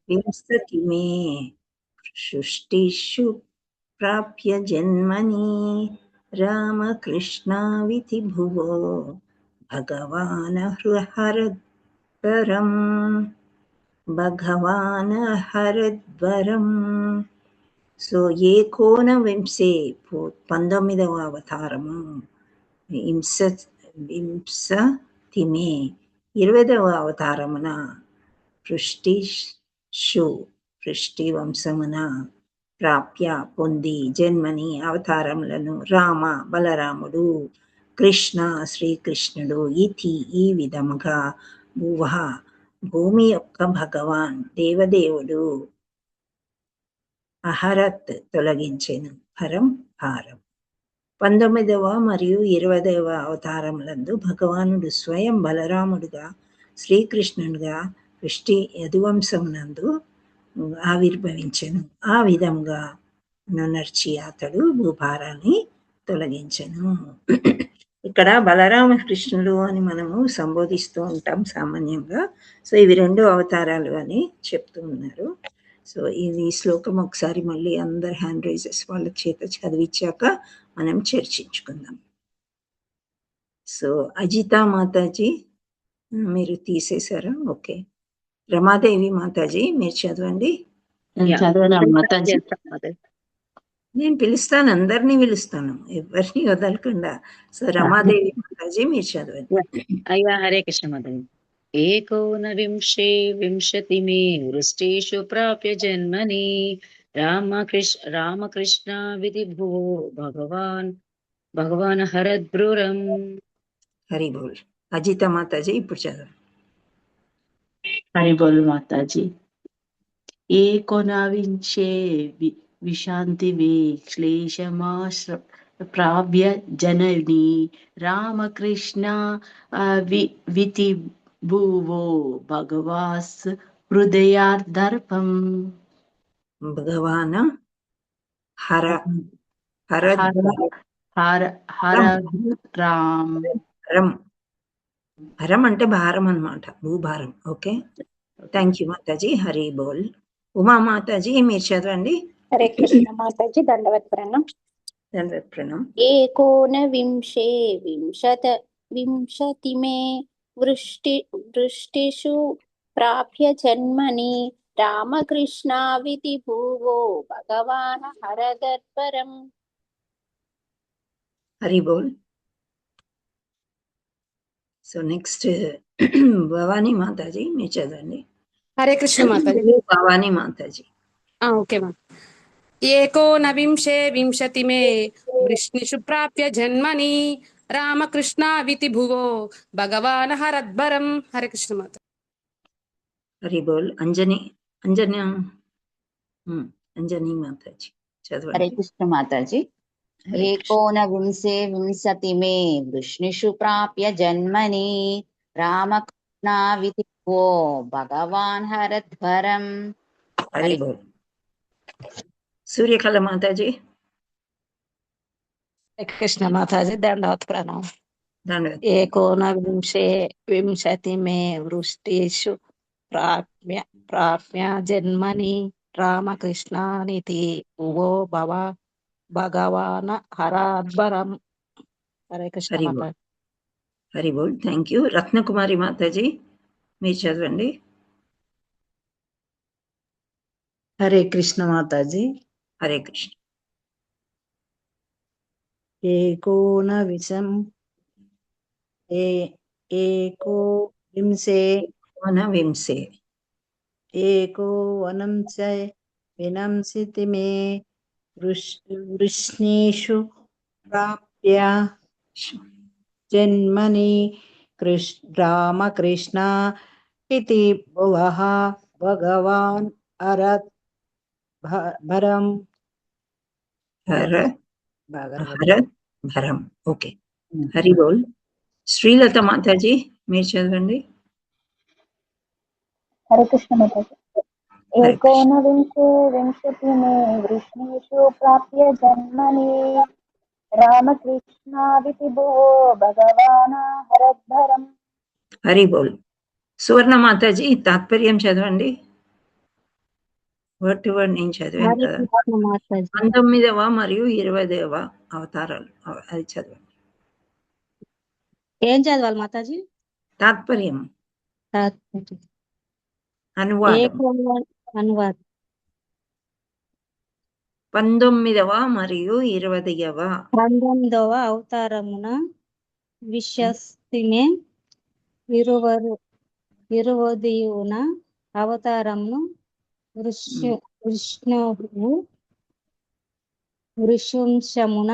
विंशति मे सृष्टिषु प्राप्य जन्मनि रामकृष्णाविति भुवो भगवान् हरद्वरम्. సో ఏకోనవింశే 19వ అవతారము వింశతిమే 20వ అవతారమున పృష్టి వంశమున ప్రాప్య పొంది జన్మని అవతారములను రామ బలరాముడు కృష్ణ శ్రీకృష్ణుడు ఇతి ఈ విధముగా భూమి యొక్క భగవాన్ దేవదేవుడు అహరత్ తొలగించెను హరం భారం. 19వ మరియు 20వ అవతారములందు భగవానుడు స్వయం బలరాముడుగా శ్రీకృష్ణుడుగా వృష్టి యదువంశమునందు ఆవిర్భవించెను. ఆ విధంగా నర్చి అతడు భూభారాన్ని తొలగించెను. ఇక్కడ బలరామకృష్ణుడు అని మనము సంబోధిస్తూ ఉంటాం సామాన్యంగా. సో ఇవి 2 అవతారాలు అని చెప్తూ ఉన్నారు. సో ఇది శ్లోకం ఒకసారి మళ్ళీ అందరు హ్యాండ్ రైజెస్ వాళ్ళ చేత చదివించాక మనం చర్చించుకుందాం. సో అజితా మాతాజీ మీరు తీసేశారా? ఓకే. రమాదేవి మాతాజీ మీరు చదవండి. నేను పిలుస్తాను, అందరినీ పిలుస్తాను, ఎవరిని వదలకుండా. సో రమాదేవి మాతాజీ మీరు చదవండి. అయ్యా హరే కృష్ణ మాతాజీ. ఏకోనవింశే వింశతి మే వృష్టిషు ప్రాప్య జన్మని రామకృష్ణ విధి భువో భగవాన్ హరద్భ్రురం. హరి బోల్. అజిత మాతాజీ ఇప్పుడు చదవండి. హరి బోల్ మాతాజీ. ఏకోనవింశే విశాంతి వే క్లేశమాశ్ర ప్రాప్య జనని రామకృష్ణ వితి భువో భగవాస్ హృదయార్దర్పం. భగవాన్ హరం హరం అంటే భారం అన్నమాట, భూభారం. ఓకే, థ్యాంక్ యూ మాతాజీ. హరి బోల్. ఉమా మాతాజీ మీరు చదవండి. హరే కృష్ణ మాతాజీ. దండవత్ ప్రణం. దండవత్ ప్రణం. ఏకోనవింశే వింశతి మే వృష్టిషు ప్రాప్య జన్మని రామకృష్ణావితి భూవో భగవాన్ హరదర్పరం. హరి బోల్. సో నెక్స్ట్ భవానీ మాతాజీ మీరు చదవండి. హరే కృష్ణ మాతాజీ. భవానీ మాతాజీ. ఓకే మా. ఏకోనవింశే వింశతి మే వృష్టిషు ప్రాప్య జన్మని రామకృష్ణ వితి భువో భగవాన్ హరద్భరం. హరే కృష్ణ మాత. హరి బోల్. అంజనీ మాతాజీ చదవండి. హరే కృష్ణ మాతాజీ. ఏకోనవింశే వింశతి మే వృష్ణిషు ప్రాప్య జన్మని రామకృష్ణ వితి భువో భగవాన్ హరద్భరం. హరి బోల్. సూర్యకళ మాతాజీ. కృష్ణ మాతాజీ. దండవత్ ప్రణాం. ఏకోనవింశే వింశతి మే వృష్టిషు ప్రాప్య జన్మని రామకృష్ణానితి భువో భగవాన్ హరద్భరం. హరే కృష్ణ మాతాజీ. హరి బోల్. Thank you. రత్నకుమారి మాతాజీ మీరు చదవండి. హరే కృష్ణ మాతాజీ. హరే కృష్ణ. ఏకోనవింశే వింశతి మే వృష్ణిషు ప్రాప్య జన్మని రామకృష్ణ ఇతి భువః భగవాన్ హరద్భరం. భరం. ఓకే. హరి బోల్. శ్రీలత మాతాజీ మీరు చదవండి. హరే కృష్ణ మాతాజీ. ఏకోనవింశే వింశతి మే వృష్ణిషు ప్రాప్య జన్మని రామకృష్ణావితి భువో భగవాన్ హరద్భరం. హరి బోల్. సువర్ణ మాతాజీ తాత్పర్యం చదవండి. వర్డ్ టు వర్డ్ నేను చదివాను హరే కదా. కృష్ణ మాతాజీ. 19వ మరియు 20వ అవతారాలు అది చదవండి. ఏం చదవాలి మాతాజీ? తాత్పర్యం, తాత్పర్యం. అనువాదం. అనువాదం. 19వ మరియు 20వ 19వ అవతారమున విశ్వస్తిమే 20వ అవతారమును విష్ణువు వృషంశమున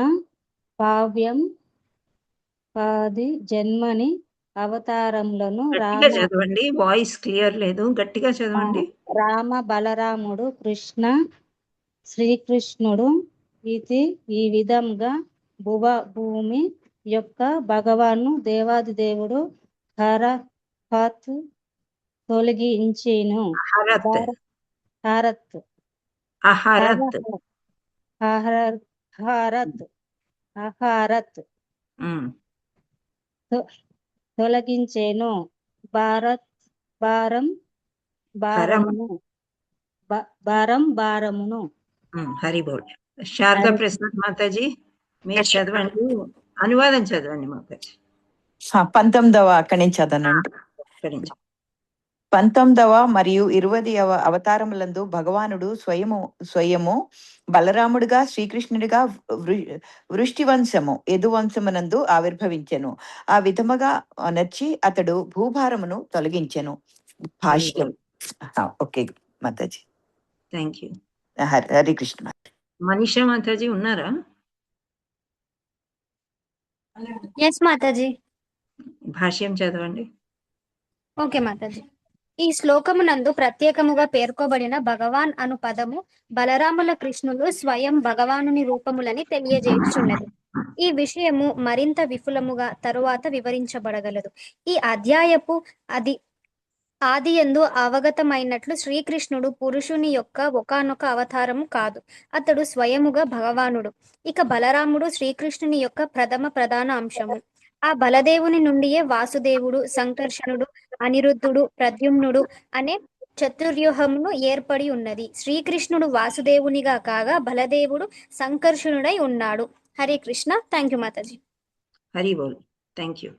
పావ్యం పాది జన్మని అవతారములను గట్టిగా చదవండి, వాయిస్ క్లియర్ లేదు, గట్టిగా చదవండి. రామ బలరాముడు శ్రీకృష్ణుడు ఈ విధంగా భూమి యొక్క భగవాను దేవాదిదేవుడు హరత్ తొలగించేను. అహరత్ తొలగించేను. భారమును. హరి బోల్. శారదా ప్రసాద్ మాతాజీ మీరు చదవండి, అనువాదం చదవండి మాతాజీ. 19వ అక్కడి నుంచి చదవనండి. 19వ మరియు 20వ అవతారములందు భగవానుడు స్వయము బలరాముడిగా శ్రీకృష్ణుడిగా వృష్టివంశము యదువంశమునందు ఆవిర్భవించెను. ఆ విధముగా నచ్చి అతడు భూభారమును తొలగించెను. భాష్యం. ఓకే మాతాజీ, థ్యాంక్ యూ. హరే కృష్ణ. మనీషా మాతాజీ ఉన్నారా? ఎస్ మాతాజీ. భాష్యం చదవండి. ఓకే మాతాజీ. ఈ శ్లోకమునందు ప్రత్యేకముగా పేర్కొబడిన భగవాన్ అను పదము బలరాముల కృష్ణులు స్వయం భగవానుని రూపములని తెలియజేయుచున్నది. ఈ విషయము మరింత విపులముగా తరువాత వివరించబడగలదు. ఈ అధ్యాయపు ఆదియందు అవగతమైనట్లు శ్రీకృష్ణుడు పురుషుని యొక్క ఒకానొక అవతారము కాదు, అతడు స్వయముగా భగవానుడు. ఇక బలరాముడు శ్రీకృష్ణుని యొక్క ప్రధాన అంశము. ఆ బలదేవుని నుండియే వాసుదేవుడు, సంకర్షణుడు, అనిరుద్ధుడు, ప్రద్యుమ్నుడు అనే చతుర్వ్యూహమును ఏర్పడి ఉన్నది. శ్రీకృష్ణుడు వాసుదేవునిగా కాగా బలదేవుడు సంకర్షణుడై ఉన్నాడు. హరే కృష్ణ. థ్యాంక్ యూ మాతాజీ. హరి బోల్. Thank you.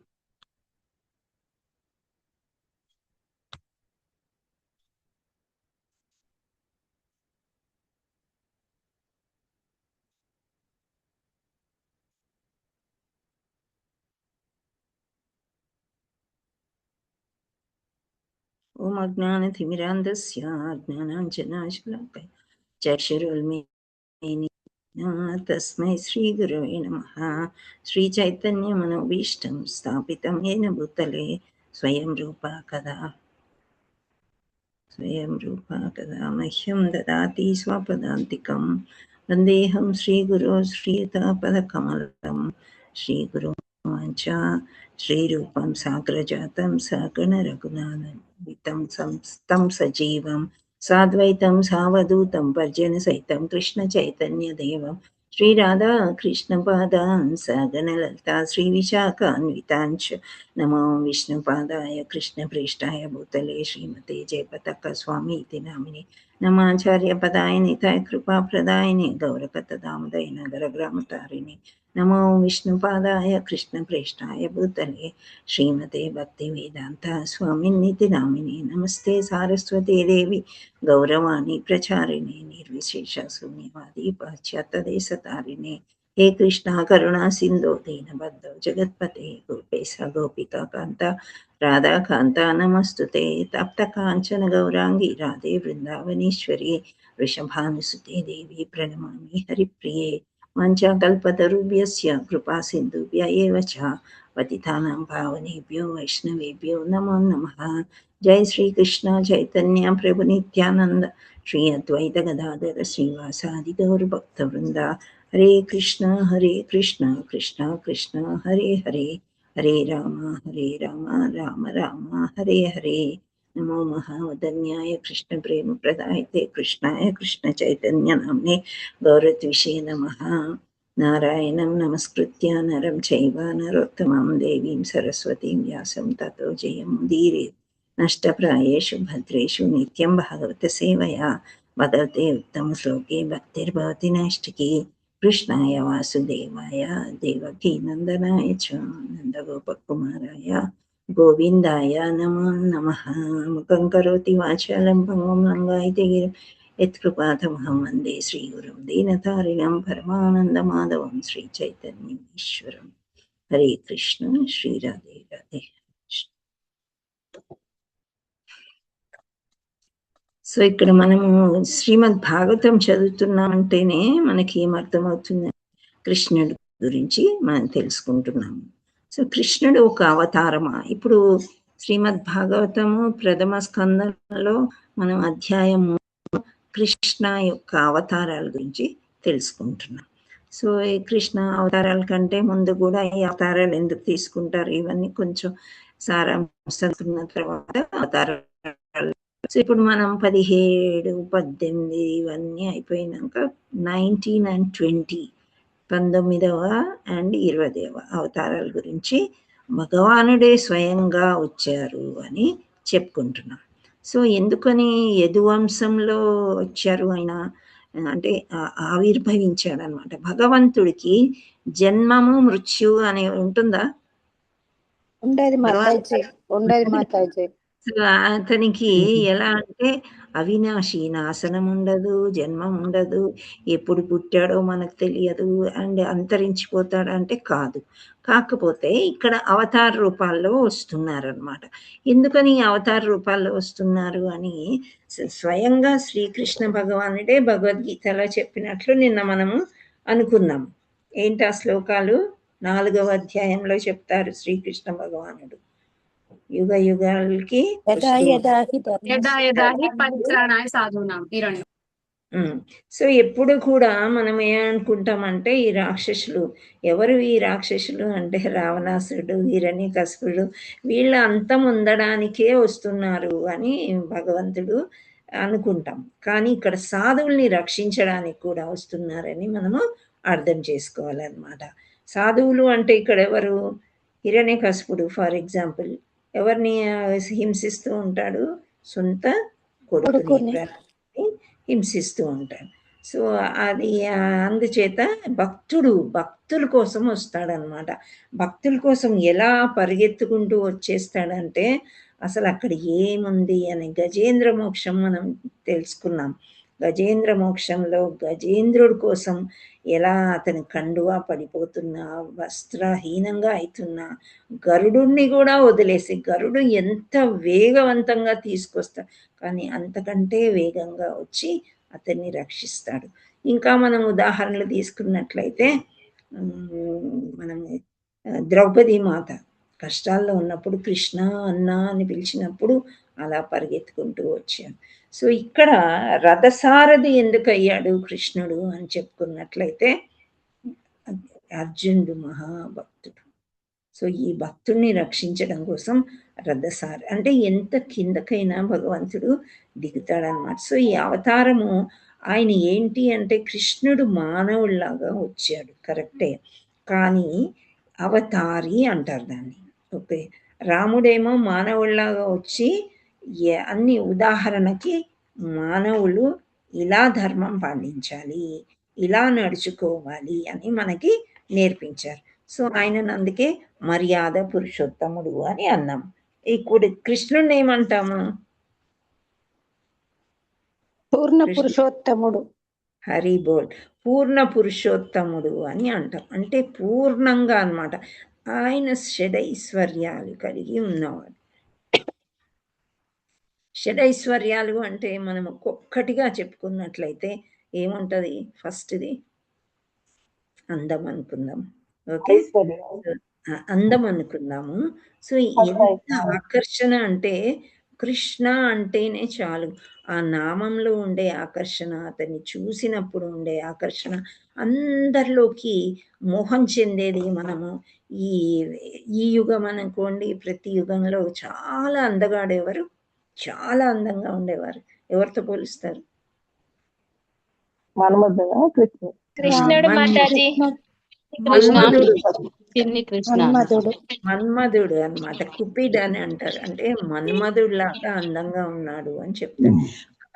ఓం అజ్ఞానతిమిరాంధస్య జ్ఞానాంజనాశలాకయ చక్షురున్మిలితం తస్మై శ్రీ గురవే నమః. శ్రీ చైతన్య మనోభీష్టం స్థాపితం ఏన భూతలే స్వయం రూపా కదా మహ్యం దదాతి స్వపదాంతికం. వందేహం శ్రీగురో శ్రీయుతాపదకమలం. శ్రీగురు వాంఛ శ్రీరూపం సాగ్రజాతం సగణ రఘునాథం సంస్థం సజీవం సాద్వైతం సావధూతం పర్జన సహితం కృష్ణ చైతన్య దేవం శ్రీ రాధా కృష్ణ పాదాన్ సగణ లలితా శ్రీ విశాఖాన్వితాంచ నమో విష్ణుపాదాయ కృష్ణ ప్రేష్టాయ భూతలే శ్రీమతే జయపతాక స్వామి ఇతి నామిని నమాచార్య పదాయ నితాయ కృపా ప్రదాయని గౌరకత దామదయ నగర గ్రామ తారిణి నమో విష్ణుపాదాయ కృష్ణ ప్రేష్టాయ భూతలే శ్రీమతే భక్తి వేదాంత స్వామినితి నామిని నమస్తే సారస్వతీ దేవి గౌరవాణి ప్రచారిణి నిర్విశేష శూన్యవాది పాశ్చాత్య దేశతారిణి. హే కృష్ణ కరుణా సింధో దీనబద్ధో జగత్పతే గోపేశ గోపికా కాంత రాధాకాంత నమస్తుతే. తప్త కాంచన గౌరాంగి రాధే వృందావనేశ్వరి వృషభానుసుతే దేవి ప్రణమామి హరిప్రియే. వాంఛాకల్పతరుభ్యస్య కృపా సింధుభ్య ఏవ చ పతితానాం పావనేభ్యో వైష్ణవేభ్యో నమో నమః. జై శ్రీకృష్ణ చైతన్య ప్రభు నిత్యానంద శ్రీ అద్వైత గదాధర శ్రీవాసాది గౌర భక్త వృంద. హరే కృష్ణ కృష్ణ కృష్ణ హరే హరే, హరే రామ రామ రామ హరే హరే. నమో మహావదన్యాయ కృష్ణ ప్రేమ ప్రదాయతే కృష్ణాయ కృష్ణ చైతన్య నామ్నే గౌరద్విషే నమః. నారాయణం నమస్కృత్య నరం చైవ నరోత్తమం దేవీం సరస్వతీం వ్యాసం తతో జయముదీరయేత్. నష్టప్రాయేషు భద్రేషు నిత్యం భాగవత సేవయా భగవతే ఉత్తమ శ్లోకే భక్తిర్భవతి నైష్టికి. కృష్ణాయ వాసుదేవాయ దేవకీ నందనాయ చ నందగోపకుమారాయ గోవిందాయ నమో నమః. ముఖం కరోతి వాచాలం భంగం లంఘాయతే గిరిం యత్కృపాతమహం వందే శ్రీగురుం దీనతారిణం పరమానందమాధవం శ్రీచైతన్యేశ్వరం. హరే కృష్ణ. శ్రీ రాధే రాధే. సో ఇక్కడ మనము శ్రీమద్ భాగవతం చదువుతున్నామంటేనే మనకి ఏమర్థమవుతుంది, కృష్ణుడి గురించి మనం తెలుసుకుంటున్నాము. సో కృష్ణుడు ఒక అవతారమా? ఇప్పుడు శ్రీమద్ భాగవతము ప్రథమ స్కందంలో మనం అధ్యాయము కృష్ణ యొక్క అవతారాల గురించి తెలుసుకుంటున్నాం. సో ఈ కృష్ణ అవతారాల కంటే ముందు కూడా ఈ అవతారాలు ఎందుకు తీసుకుంటారు, ఇవన్నీ కొంచెం సారాంశం తర్వాత అవతారాలు. సో ఇప్పుడు మనం 17, 18 ఇవన్నీ అయిపోయినాక 19 and 20 19వ and 20వ అవతారాల గురించి భగవానుడే స్వయంగా వచ్చారు అని చెప్పుకుంటున్నాం. సో ఎందుకని యదువంశంలో వచ్చారు ఆయన అంటే ఆవిర్భవించాడు అనమాట. భగవంతుడికి జన్మము మృత్యు అనే ఉంటుందా? ఉండేది మాతాజీ. అతనికి ఎలా అంటే అవినాశి, నాశనం ఉండదు, జన్మం ఉండదు, ఎప్పుడు పుట్టాడో మనకు తెలియదు, అండ్ అంతరించిపోతాడు అంటే కాదు. కాకపోతే ఇక్కడ అవతార రూపాల్లో వస్తున్నారనమాట. ఎందుకని అవతార రూపాల్లో వస్తున్నారు అని స్వయంగా శ్రీకృష్ణ భగవానుడే భగవద్గీతలో చెప్పినట్లు నిన్న మనము అనుకున్నాం. ఏంటి ఆ శ్లోకాలు? 4వ అధ్యాయంలో చెప్తారు శ్రీకృష్ణ భగవానుడు. యుగ యుగాలకి సో ఎప్పుడు కూడా మనం ఏమనుకుంటామంటే ఈ రాక్షసులు ఎవరు? ఈ రాక్షసులు అంటే రావణాసురుడు, హిరణ్యకశిపుడు, వీళ్ళ అంతం ఉండడానికే వస్తున్నారు అని భగవంతుడు అనుకుంటాం. కానీ ఇక్కడ సాధువుల్ని రక్షించడానికి కూడా వస్తున్నారని మనము అర్థం చేసుకోవాలన్నమాట. సాధువులు అంటే ఇక్కడ ఎవరు? హిరణ్యకశిపుడు ఫర్ ఎగ్జాంపుల్ ఎవరిని హింసిస్తూ ఉంటాడు? సొంత కొడుకుని హింసిస్తూ ఉంటాడు. సో అది అందుచేత భక్తుల కోసం వస్తాడనమాట. భక్తుల కోసం ఎలా పరిగెత్తుకుంటూ వచ్చేస్తాడంటే అసలు అక్కడ ఏముంది అని గజేంద్ర మోక్షం మనం తెలుసుకున్నాం. గజేంద్ర మోక్షంలో గజేంద్రుడి కోసం ఎలా అతని కండువా పడిపోతున్నా, వస్త్రహీనంగా అవుతున్నా, గరుడుని కూడా వదిలేసి, గరుడు ఎంత వేగవంతంగా తీసుకొస్తాడు కానీ అంతకంటే వేగంగా వచ్చి అతన్ని రక్షిస్తాడు. ఇంకా మనం ఉదాహరణలు తీసుకున్నట్లయితే మనం ద్రౌపది మాత కష్టాల్లో ఉన్నప్పుడు కృష్ణ అన్న అని పిలిచినప్పుడు అలా పరిగెత్తుకుంటూ వచ్చాడు. సో ఇక్కడ రథసారథి ఎందుకు అయ్యాడు కృష్ణుడు అని చెప్పుకున్నట్లయితే అర్జునుడు మహాభక్తుడు. సో ఈ భక్తుడిని రక్షించడం కోసం రథసారి అంటే ఎంత కిందకైనా భగవంతుడు దిగుతాడనమాట. సో ఈ అవతారము ఆయన ఏంటి అంటే కృష్ణుడు మానవుల్లాగా వచ్చాడు, కరెక్టే, కానీ అవతారి అంటారు దాన్ని. ఓకే, రాముడేమో మానవుల్లాగా వచ్చి అన్ని ఉదాహరణకి మానవులు ఇలా ధర్మం పాటించాలి, ఇలా నడుచుకోవాలి అని మనకి నేర్పించారు. సో ఆయనను అందుకే మర్యాద పురుషోత్తముడు అని అన్నాం. ఇప్పుడు కృష్ణుడిని ఏమంటాము? పూర్ణ పురుషోత్తముడు. హరి బోల్, పూర్ణ పురుషోత్తముడు అని అంటాం. అంటే పూర్ణంగా అన్నమాట. ఆయన షడైశ్వర్యాలు కలిగి ఉన్నవాడు. షడైశ్వర్యాలు అంటే మనం ఒక్కొక్కటిగా చెప్పుకున్నట్లయితే ఏముంటది? ఫస్ట్ది అందం అనుకుందాం. ఓకే, అందం అనుకుందాము. సో ఎంత ఆకర్షణ అంటే కృష్ణ అంటేనే చాలు, ఆ నామంలో ఉండే ఆకర్షణ, అతన్ని చూసినప్పుడు ఉండే ఆకర్షణ, అందరిలోకి మోహం చెందేది. మనము ఈ యుగం అనుకోండి, ప్రతి యుగంలో చాలా అందగాడేవారు, చాలా అందంగా ఉండేవారు. ఎవరితో పోలుస్తారు? కృష్ణుడు మాతాజీ. చిన్ని కృష్ణ మన్మధుడు. మన్మధుడు అన్నమాట. కుపిడ్ అని అంటారు. అంటే మన్మధుడు లాగా అందంగా ఉన్నాడు అని చెప్తారు.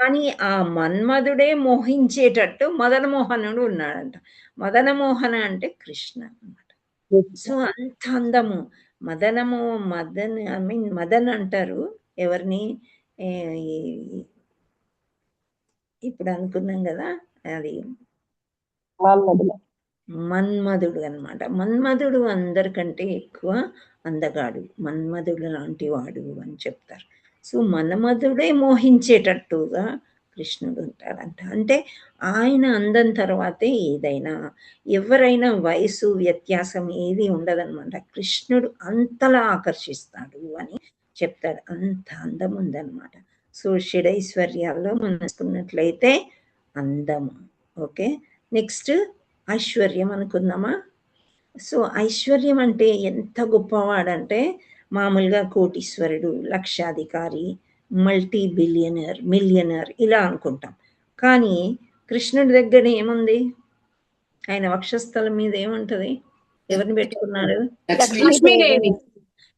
కానీ ఆ మన్మధుడే మోహించేటట్టు మదన మోహనుడు ఉన్నాడంట. మదన మోహన అంటే కృష్ణ అన్నమాట. సో అంత అందము మదన్ ఐ మీన్ మదన్ అంటారు ఎవరిని ఇప్పుడు అనుకున్నాం కదా అది మన్మధుడు అన్నమాట. మన్మధుడు అందరికంటే ఎక్కువ అందగాడు, మన్మధుడు లాంటి వాడు అని చెప్తారు. సో మన్మధుడే మోహించేటట్టుగా కృష్ణుడు ఉంటాడంట. అంటే ఆయన అందం తర్వాతే ఏదైనా, ఎవరైనా వయసు వ్యత్యాసం ఏది ఉండదన్నమాట. కృష్ణుడు అంతలా ఆకర్షిస్తాడు అని చెప్తాడు. అంత అందం ఉందన్నమాట. సో షడైశ్వర్యాల్లో మనం చూసుకున్నట్లయితే అందము. ఓకే, నెక్స్ట్ ఐశ్వర్యం అనుకుందామా. సో ఐశ్వర్యం అంటే ఎంత గొప్పవాడంటే మామూలుగా కోటీశ్వరుడు, లక్షాధికారి, మల్టీ బిలియనర్, మిలియనర్ ఇలా అనుకుంటాం. కానీ కృష్ణుడి దగ్గర ఏముంది? ఆయన వక్షస్థలం మీద ఏముంటది? ఎవరిని పెట్టుకున్నాడు? లక్ష్మీదేవి.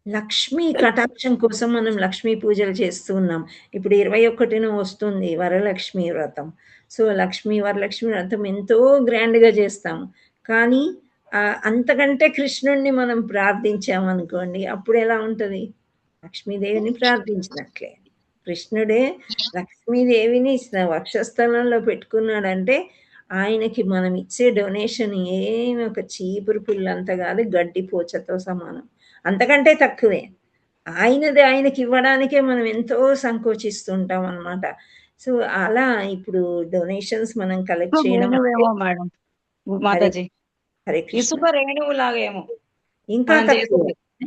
లక్ష్మీ కటాక్షం కోసం మనం లక్ష్మీ పూజలు చేస్తూ ఉన్నాం. ఇప్పుడు 21న వస్తుంది వరలక్ష్మి వ్రతం. సో లక్ష్మీ వరలక్ష్మి వ్రతం ఎంతో గ్రాండ్గా చేస్తాము. కానీ అంతకంటే కృష్ణుడిని మనం ప్రార్థించామనుకోండి, అప్పుడు ఎలా ఉంటుంది? లక్ష్మీదేవిని ప్రార్థించినట్లే. కృష్ణుడే లక్ష్మీదేవిని వక్షస్థలంలో పెట్టుకున్నాడంటే ఆయనకి మనం ఇచ్చే డొనేషన్ ఏమి ఒక చీపురు పుల్లంత కాదు, గడ్డిపోచతో సమానం, అంతకంటే తక్కువే. ఆయనకి ఇవ్వడానికే మనం ఎంతో సంకోచిస్తుంటాం అన్నమాట. సో అలా ఇప్పుడు డొనేషన్స్ మనం కలెక్ట్ చేయడం మేడం మాతాజీ హరే కృష్ణ, ఇసుక రేణువులాగేమో ఇంకా తక్కువ.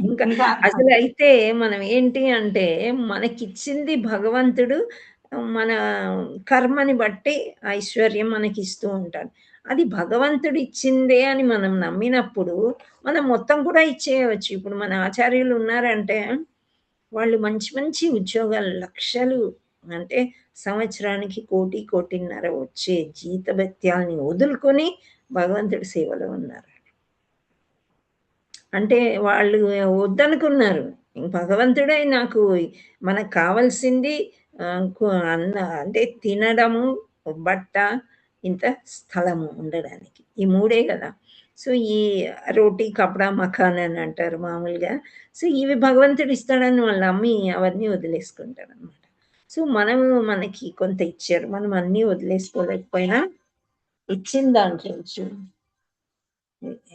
ఇంకా అసలు అయితే మనం ఏంటి అంటే మనకిచ్చింది భగవంతుడు మన కర్మని బట్టి ఐశ్వర్యం మనకి ఇస్తూ ఉంటాడు. అది భగవంతుడు ఇచ్చిందే అని మనం నమ్మినప్పుడు మనం మొత్తం కూడా ఇచ్చేయవచ్చు. ఇప్పుడు మన ఆచార్యులు ఉన్నారంటే వాళ్ళు మంచి మంచి ఉద్యోగాలు, లక్షలు అంటే సంవత్సరానికి 1 కోటిన్నర వచ్చే జీతభత్యాల్ని వదులుకొని భగవంతుడి సేవలో ఉన్నారు. అంటే వాళ్ళు వద్దనుకున్నారు, భగవంతుడే నాకు మనకు కావాల్సింది అంటే తినడము, బట్ట, ఇంత స్థలము ఉండడానికి, ఈ 3 కదా. సో ఈ రోటీ కపడా మకాన్ అని అంటారు మామూలుగా. సో ఇవి భగవంతుడు ఇస్తాడని వాళ్ళు నమ్మి అవన్నీ వదిలేసుకుంటారు అనమాట. సో మనకి కొంత ఇచ్చారు, మనం అన్నీ వదిలేసుకోలేకపోయినా ఇచ్చిన దాంట్లో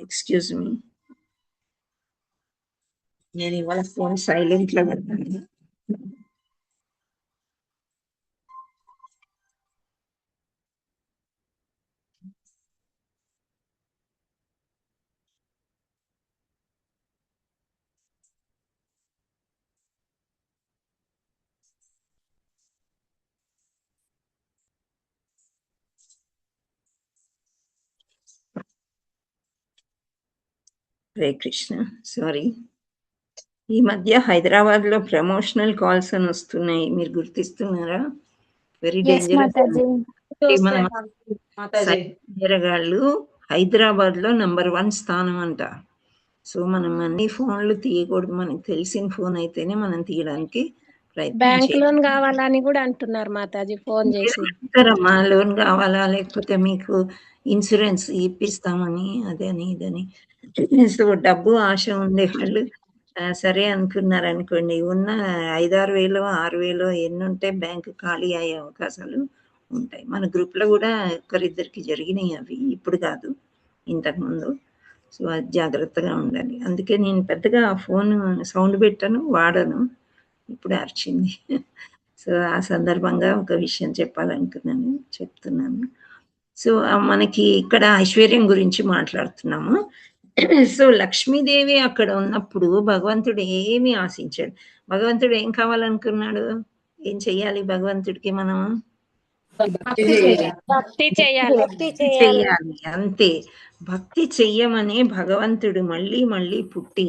ఎక్స్క్యూజ్ మీ, నేను ఇవాళ ఫోన్ సైలెంట్లో పెడతాను. హరే కృష్ణ, సారీ. ఈ మధ్య హైదరాబాద్లో ప్రమోషనల్ కాల్స్ అని వస్తున్నాయి, మీరు గుర్తిస్తున్నారా? Very dangerous. మన నేరగాళ్ళు హైదరాబాద్లో #1 స్థానం అంట. సో మనం అన్ని ఫోన్లు తీయకూడదు, మనకి తెలిసిన ఫోన్ అయితేనే మనం తీయడానికి బ్యాంక్ లోన్ కావాలని కూడా అంటున్నారు మాతాజీ ఫోన్ చేసి. మా లోన్ కావాలా, లేకపోతే మీకు ఇన్సూరెన్స్ ఇప్పిస్తామని అదని ఇదని. సో డబ్బు ఆశ ఉండే వాళ్ళు సరే అనుకున్నారు అనుకోండి, ఉన్న 5-6 వేలు 6 వేలు ఎన్ని ఉంటే బ్యాంకు ఖాళీ అయ్యే అవకాశాలు ఉంటాయి. మన గ్రూప్లో కూడా ఒకరిద్దరికి జరిగినాయి అవి, ఇప్పుడు కాదు ఇంతకుముందు. సో అది జాగ్రత్తగా ఉండాలి. అందుకే నేను పెద్దగా ఫోన్ సౌండ్ పెట్టను, వాడను. ఇప్పుడు అరిచింది. సో ఆ సందర్భంగా ఒక విషయం చెప్పాలనుకున్నాను, చెప్తున్నాను. సో మనకి ఇక్కడ ఐశ్వర్యం గురించి మాట్లాడుతున్నాము. సో లక్ష్మీదేవి అక్కడ ఉన్నప్పుడు భగవంతుడు ఏమి ఆశించాడు? భగవంతుడు ఏం కావాలనుకున్నాడు? ఏం చెయ్యాలి భగవంతుడికి? మనం భక్తి చేయాలి అంతే. భక్తి చెయ్యమనే భగవంతుడు మళ్ళీ మళ్ళీ పుట్టి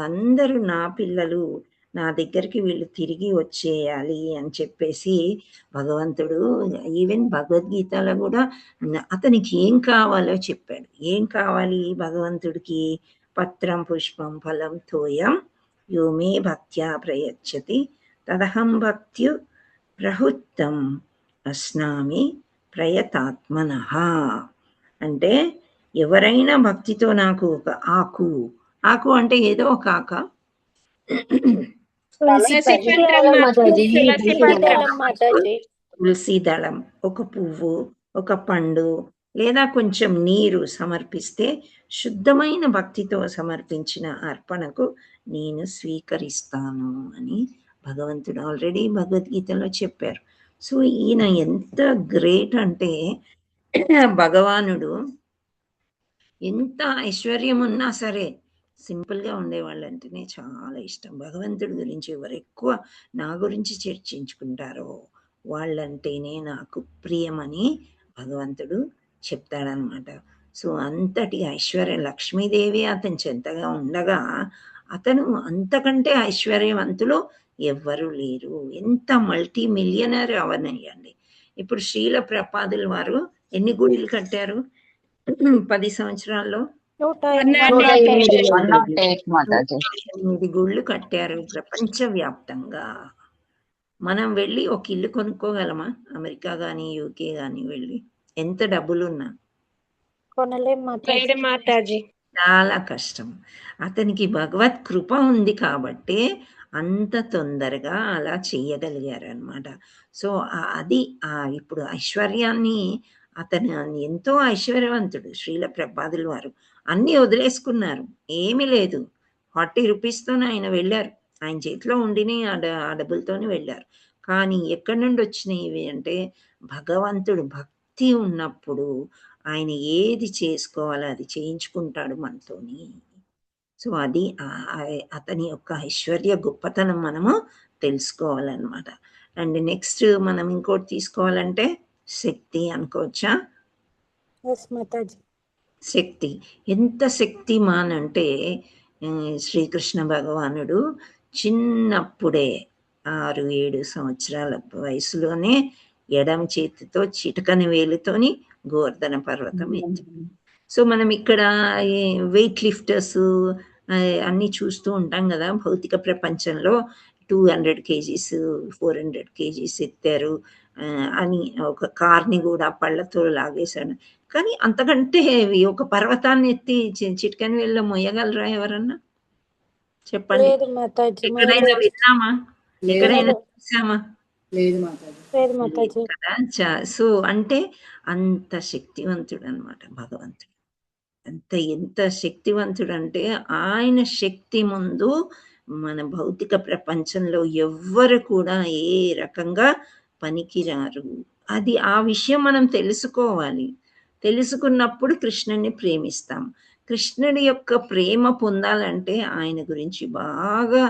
అందరూ నా పిల్లలు, నా దగ్గరికి వీళ్ళు తిరిగి వచ్చేయాలి అని చెప్పేసి భగవంతుడు ఈవెన్ భగవద్గీతలో కూడా అతనికి ఏం కావాలో చెప్పాడు. ఏం కావాలి భగవంతుడికి? పత్రం పుష్పం ఫలం తోయం యో మే భక్త్యా ప్రయచ్చతి తదహం భక్త్యు ప్రహుత్తం అస్నామి ప్రయతాత్మనః. అంటే ఎవరైనా భక్తితో నాకు ఒక ఆకు అంటే ఏదో ఒక ఆక తులసి దళం, ఒక పువ్వు, ఒక పండు లేదా కొంచెం నీరు సమర్పిస్తే శుద్ధమైన భక్తితో సమర్పించిన అర్పణకు నేను స్వీకరిస్తాను అని భగవంతుడు ఆల్రెడీ భగవద్గీతలో చెప్పారు. సో ఈయన ఎంత గ్రేట్ అంటే భగవానుడు ఎంత ఐశ్వర్యం ఉన్నా సరే సింపుల్గా ఉండేవాళ్ళంటేనే చాలా ఇష్టం. భగవంతుడి గురించి ఎవరు ఎక్కువ నా గురించి చర్చించుకుంటారో వాళ్ళంటేనే నాకు ప్రియమని భగవంతుడు చెప్తాడనమాట. సో అంతటి ఐశ్వర్యం లక్ష్మీదేవి అతని చెంతగా ఉండగా అతను అంతకంటే ఐశ్వర్యవంతులు ఎవ్వరూ లేరు. ఎంత మల్టీ మిలియనర్ అవనయ్యండి. ఇప్పుడు శ్రీల ప్రపాదుల వారు ఎన్ని గుడిలు కట్టారు 10 సంవత్సరాల్లో? 108 గుళ్ళు కట్టారు ప్రపంచవ్యాప్తంగా. మనం వెళ్ళి ఒక ఇల్లు కొనుక్కోగలమా? అమెరికా కానీ యూకే కానీ వెళ్ళి ఎంత డబ్బులున్నా చాలా కష్టం. అతనికి భగవత్ కృప ఉంది కాబట్టి అంత తొందరగా అలా చేయగలిగారు అనమాట. సో అది ఇప్పుడు ఐశ్వర్యాన్ని అతను ఎంతో ఐశ్వర్యవంతుడు శ్రీల ప్రపాదుల వారు. అన్నీ వదిలేసుకున్నారు, ఏమీ లేదు. 40 రూపీస్తోనే ఆయన వెళ్ళారు. ఆయన చేతిలో ఉండిని ఆ డబ్బులతోనే వెళ్ళారు. కానీ ఎక్కడి నుండి వచ్చినాయి అంటే భగవంతుడు భక్తి ఉన్నప్పుడు ఆయన ఏది చేసుకోవాలో అది చేయించుకుంటాడు మనతోని. సో అది అతని యొక్క ఐశ్వర్య గొప్పతనం మనము తెలుసుకోవాలన్నమాట. అండ్ నెక్స్ట్ మనం ఇంకోటి తీసుకోవాలంటే శక్తి అనుకోవచ్చా? శక్తి ఎంత శక్తిమాన్ అంటే శ్రీకృష్ణ భగవానుడు చిన్నప్పుడే 6-7 సంవత్సరాల వయసులోనే ఎడమ చేతితో చిటకని వేలుతోని గోవర్ధన పర్వతం ఎత్తి. సో మనం ఇక్కడ వెయిట్ లిఫ్టర్స్ అన్నీ చూస్తూ ఉంటాం కదా భౌతిక ప్రపంచంలో. 200 kgs 400 kgs ఎత్తారు అని ఒక కార్ని కూడా పళ్ళతో లాగేశాడు. కానీ అంతకంటే ఒక పర్వతాన్ని ఎత్తి చిట్కని వేళ్ళ మొయ్యగలరా ఎవరన్నా? చెప్పండి. ఎక్కడైనా విన్నామా? ఎక్కడైనా చూసామా? కదా. సో అంటే అంత శక్తివంతుడు అనమాట భగవంతుడు. ఎంత శక్తివంతుడు అంటే ఆయన శక్తి ముందు మన భౌతిక ప్రపంచంలో ఎవ్వరు కూడా ఏ రకంగా పనికిరారు. అది ఆ విషయం మనం తెలుసుకోవాలి. తెలుసుకున్నప్పుడు కృష్ణుని ప్రేమిస్తాం. కృష్ణుడి యొక్క ప్రేమ పొందాలంటే ఆయన గురించి బాగా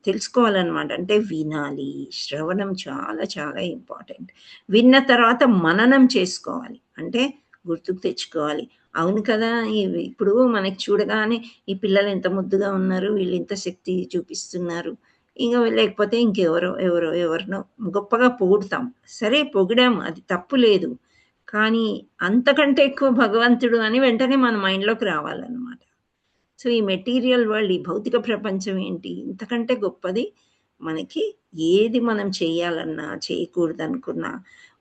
తెలుసుకోవాలన్నమాట. అంటే వినాలి. శ్రవణం చాలా చాలా ఇంపార్టెంట్. విన్న తర్వాత మననం చేసుకోవాలి. అంటే గుర్తుకు తెచ్చుకోవాలి. అవును కదా, ఇప్పుడు మనకి చూడగానే ఈ పిల్లలు ఎంత ముద్దుగా ఉన్నారు, వీళ్ళు ఇంత శక్తి చూపిస్తున్నారు, ఇంకా లేకపోతే ఎవరినో గొప్పగా పొగుడుతాం. సరే పొగిడాము, అది తప్పు లేదు. కానీ అంతకంటే ఎక్కువ భగవంతుడు అని వెంటనే మన మైండ్లోకి రావాలన్నమాట. సో ఈ మెటీరియల్ వరల్డ్, ఈ భౌతిక ప్రపంచం ఏంటి, ఇంతకంటే గొప్పది మనకి ఏది మనం చేయాలన్నా చేయకూడదు అనుకున్నా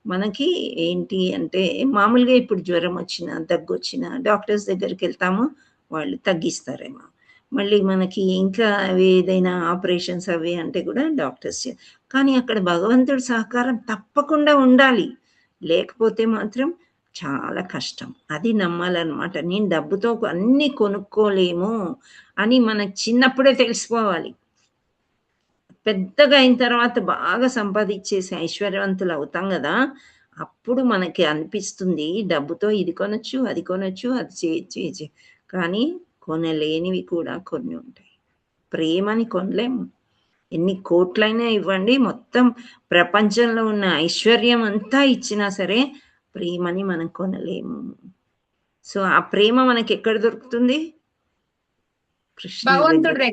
మనకి ఏంటి అంటే మామూలుగా ఇప్పుడు జ్వరం వచ్చినా దగ్గు వచ్చినా డాక్టర్స్ దగ్గరికి వెళ్తాము, వాళ్ళు తగ్గిస్తారేమో. మళ్ళీ మనకి ఇంకా ఏదైనా ఆపరేషన్స్ అవి అంటే కూడా డాక్టర్స్. కానీ అక్కడ భగవంతుడి సహకారం తప్పకుండా ఉండాలి, లేకపోతే మాత్రం చాలా కష్టం. అది నమ్మాలన్నమాట. నేను డబ్బుతో అన్నీ కొనుక్కోలేము అని మనకు చిన్నప్పుడే తెలిసిపోవాలి. పెద్దగా అయిన తర్వాత బాగా సంపాదించేసి ఐశ్వర్యవంతులు అవుతాం కదా, అప్పుడు మనకి అనిపిస్తుంది డబ్బుతో ఇది కొనొచ్చు, అది కొనొచ్చు, అది చేయొచ్చు. కానీ కొనలేనివి కూడా కొన్ని ఉంటాయి. ప్రేమని కొనలేము. ఎన్ని కోట్లైనా ఇవ్వండి, మొత్తం ప్రపంచంలో ఉన్న ఐశ్వర్యం అంతా ఇచ్చినా సరే ప్రేమని మనం కొనలేము. సో ఆ ప్రేమ మనకి ఎక్కడ దొరుకుతుంది? భగవంతుడి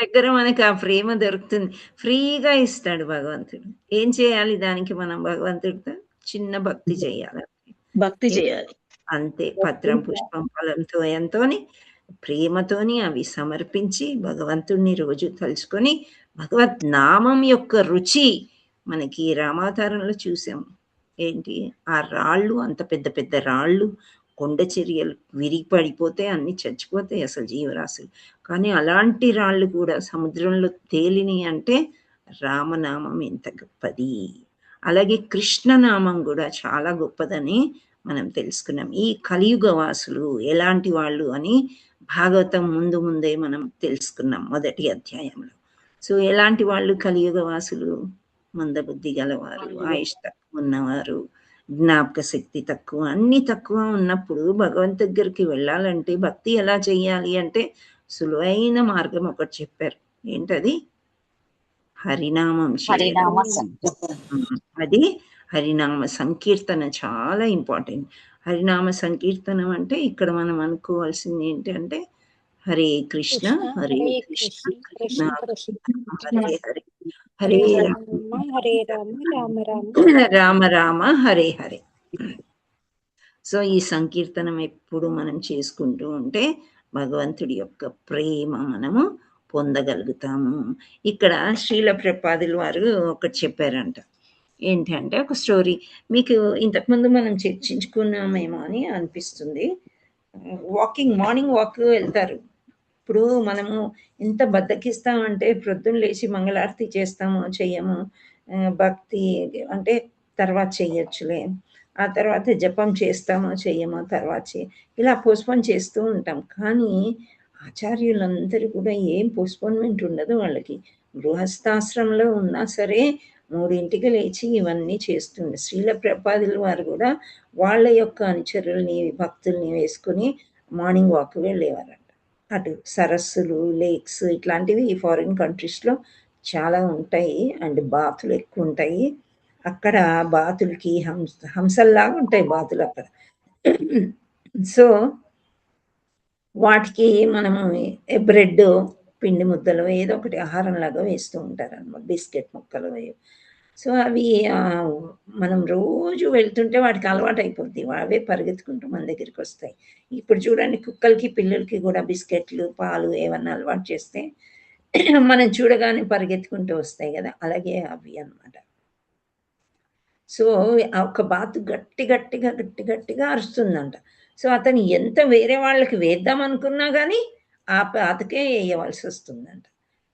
దగ్గర మనకి ఆ ప్రేమ దొరుకుతుంది. ఫ్రీగా ఇస్తాడు భగవంతుడు. ఏం చేయాలి దానికి? మనం భగవంతుడితో చిన్న భక్తి చేయాలి. అంతే. పత్రం, పుష్పం, ఫలంతో ఎంతోని ప్రేమతోని అవి సమర్పించి భగవంతుడిని రోజు తలుచుకొని భగవత్ నామం యొక్క రుచి మనకి రామావతారంలో చూసాం. ఏంటి ఆ రాళ్ళు, అంత పెద్ద పెద్ద రాళ్ళు, కొండ చర్యలు విరిగి పడిపోతే అన్ని చచ్చిపోతాయి అసలు జీవరాశులు. కానీ అలాంటి రాళ్ళు కూడా సముద్రంలో తేలిని అంటే రామనామం ఎంత గొప్పది. అలాగే కృష్ణనామం కూడా చాలా గొప్పదని మనం తెలుసుకున్నాం. ఈ కలియుగ వాసులు ఎలాంటి వాళ్ళు అని భాగవతం ముందు ముందే మనం తెలుసుకున్నాం మొదటి అధ్యాయంలో. సో ఎలాంటి వాళ్ళు కలియుగ వాసులు? మందబుద్ధి గలవారు, ఆయుష్ తక్కువ ఉన్నవారు, జ్ఞాపక శక్తి తక్కువ, అన్ని తక్కువ ఉన్నప్పుడు భగవంతు దగ్గరికి వెళ్ళాలంటే భక్తి ఎలా చెయ్యాలి అంటే సులువైన మార్గం ఒకటి చెప్పారు. ఏంటది? హరినామం హరినామ చేయడం. సంకీర్తన. అది హరినామ సంకీర్తన చాలా ఇంపార్టెంట్. హరినామ సంకీర్తనం అంటే ఇక్కడ మనం అనుకోవాల్సింది ఏంటంటే హరే కృష్ణ హరే కృష్ణ కృష్ణ కృష్ణ హరే హరే హరే హరే రామ రామ రామ రామ రామ హరే హరే. సో ఈ సంకీర్తనం ఎప్పుడు మనం చేసుకుంటూ ఉంటే భగవంతుడి యొక్క ప్రేమ మనము పొందగలుగుతాము. ఇక్కడ శ్రీల ప్రభుపాదుల వారు ఒకటి చెప్పారంట. ఏంటంటే ఒక స్టోరీ మీకు ఇంతకుముందు మనం చర్చించుకున్నామేమో అని అనిపిస్తుంది. మార్నింగ్ వాక్ వెళ్తారు. ఇప్పుడు మనము ఎంత బద్దకిస్తామంటే ప్రొద్దున లేచి మంగళారతి చేస్తామో చెయ్యము, భక్తి అంటే తర్వాత చెయ్యొచ్చులే, ఆ తర్వాత జపం చేస్తామో చెయ్యమో తర్వాత ఇలా పోస్ట్పోన్ చేస్తూ ఉంటాం. కానీ ఆచార్యులందరూ కూడా ఏం పోస్ట్పోన్మెంట్ ఉండదు వాళ్ళకి. గృహస్థాశ్రమంలో ఉన్నా సరే 3ంటికి లేచి ఇవన్నీ చేస్తుంది. శ్రీల ప్రభుపాదుల వారు కూడా వాళ్ళ యొక్క అనుచరుల్ని భక్తుల్ని వేసుకుని మార్నింగ్ వాక్ వెళ్ళేవారంట. అటు సరస్సులు, లేక్స్ ఇట్లాంటివి ఈ ఫారిన్ కంట్రీస్లో చాలా ఉంటాయి. అండ్ బాతులు ఎక్కువ ఉంటాయి అక్కడ. బాతులకి హంసల్లాగా ఉంటాయి బాతులు అక్కడ. సో వాటికి మనము బ్రెడ్, పిండి ముద్దలు ఏదో ఒకటి ఆహారం లాగా వేస్తూ ఉంటారు అన్నమాట, బిస్కెట్ ముక్కలు. సో అవి మనం రోజు వెళ్తుంటే వాటికి అలవాటు అయిపోద్ది, అవే పరిగెత్తుకుంటూ మన దగ్గరికి వస్తాయి. ఇప్పుడు చూడండి కుక్కలకి పిల్లలకి కూడా బిస్కెట్లు, పాలు ఏమన్నా అలవాటు చేస్తే మనం చూడగానే పరిగెత్తుకుంటూ వస్తాయి కదా, అలాగే అవి అన్నమాట. సో ఒక బాతు గట్టి గట్టిగా అరుస్తుందంట. సో అతను ఎంత వేరే వాళ్ళకి వేద్దాం అనుకున్నా కానీ ఆ బాతుకే వేయవలసి వస్తుందంట.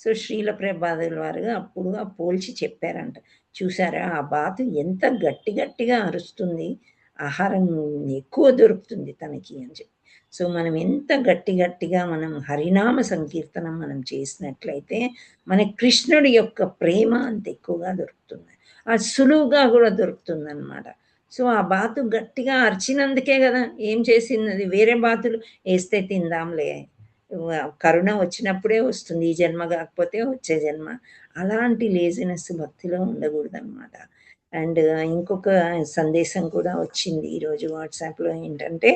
సో శ్రీల ప్రభుపాదుల వారు అప్పుడు పోల్చి చెప్పారంట, చూసారా ఆ బాతు ఎంత గట్టిగా అరుస్తుంది, ఆహారం ఎక్కువ దొరుకుతుంది తనకి అని చెప్పి. సో మనం ఎంత గట్టిగా మనం హరినామ సంకీర్తనం మనం చేసినట్లయితే మన కృష్ణుడి యొక్క ప్రేమ అంత ఎక్కువగా దొరుకుతుంది, అది సులువుగా కూడా దొరుకుతుంది అన్నమాట. సో ఆ బాతు గట్టిగా అరిచినందుకే కదా ఏం చేసింది, వేరే బాతులు వేస్తే తిందాంలే, కరుణ వచ్చినప్పుడే వస్తుంది, ఈ జన్మ కాకపోతే వచ్చే జన్మ, అలాంటి లేజినెస్ భక్తిలో ఉండకూడదు అనమాట. అండ్ ఇంకొక సందేశం కూడా వచ్చింది ఈరోజు వాట్సాప్లో. ఏంటంటే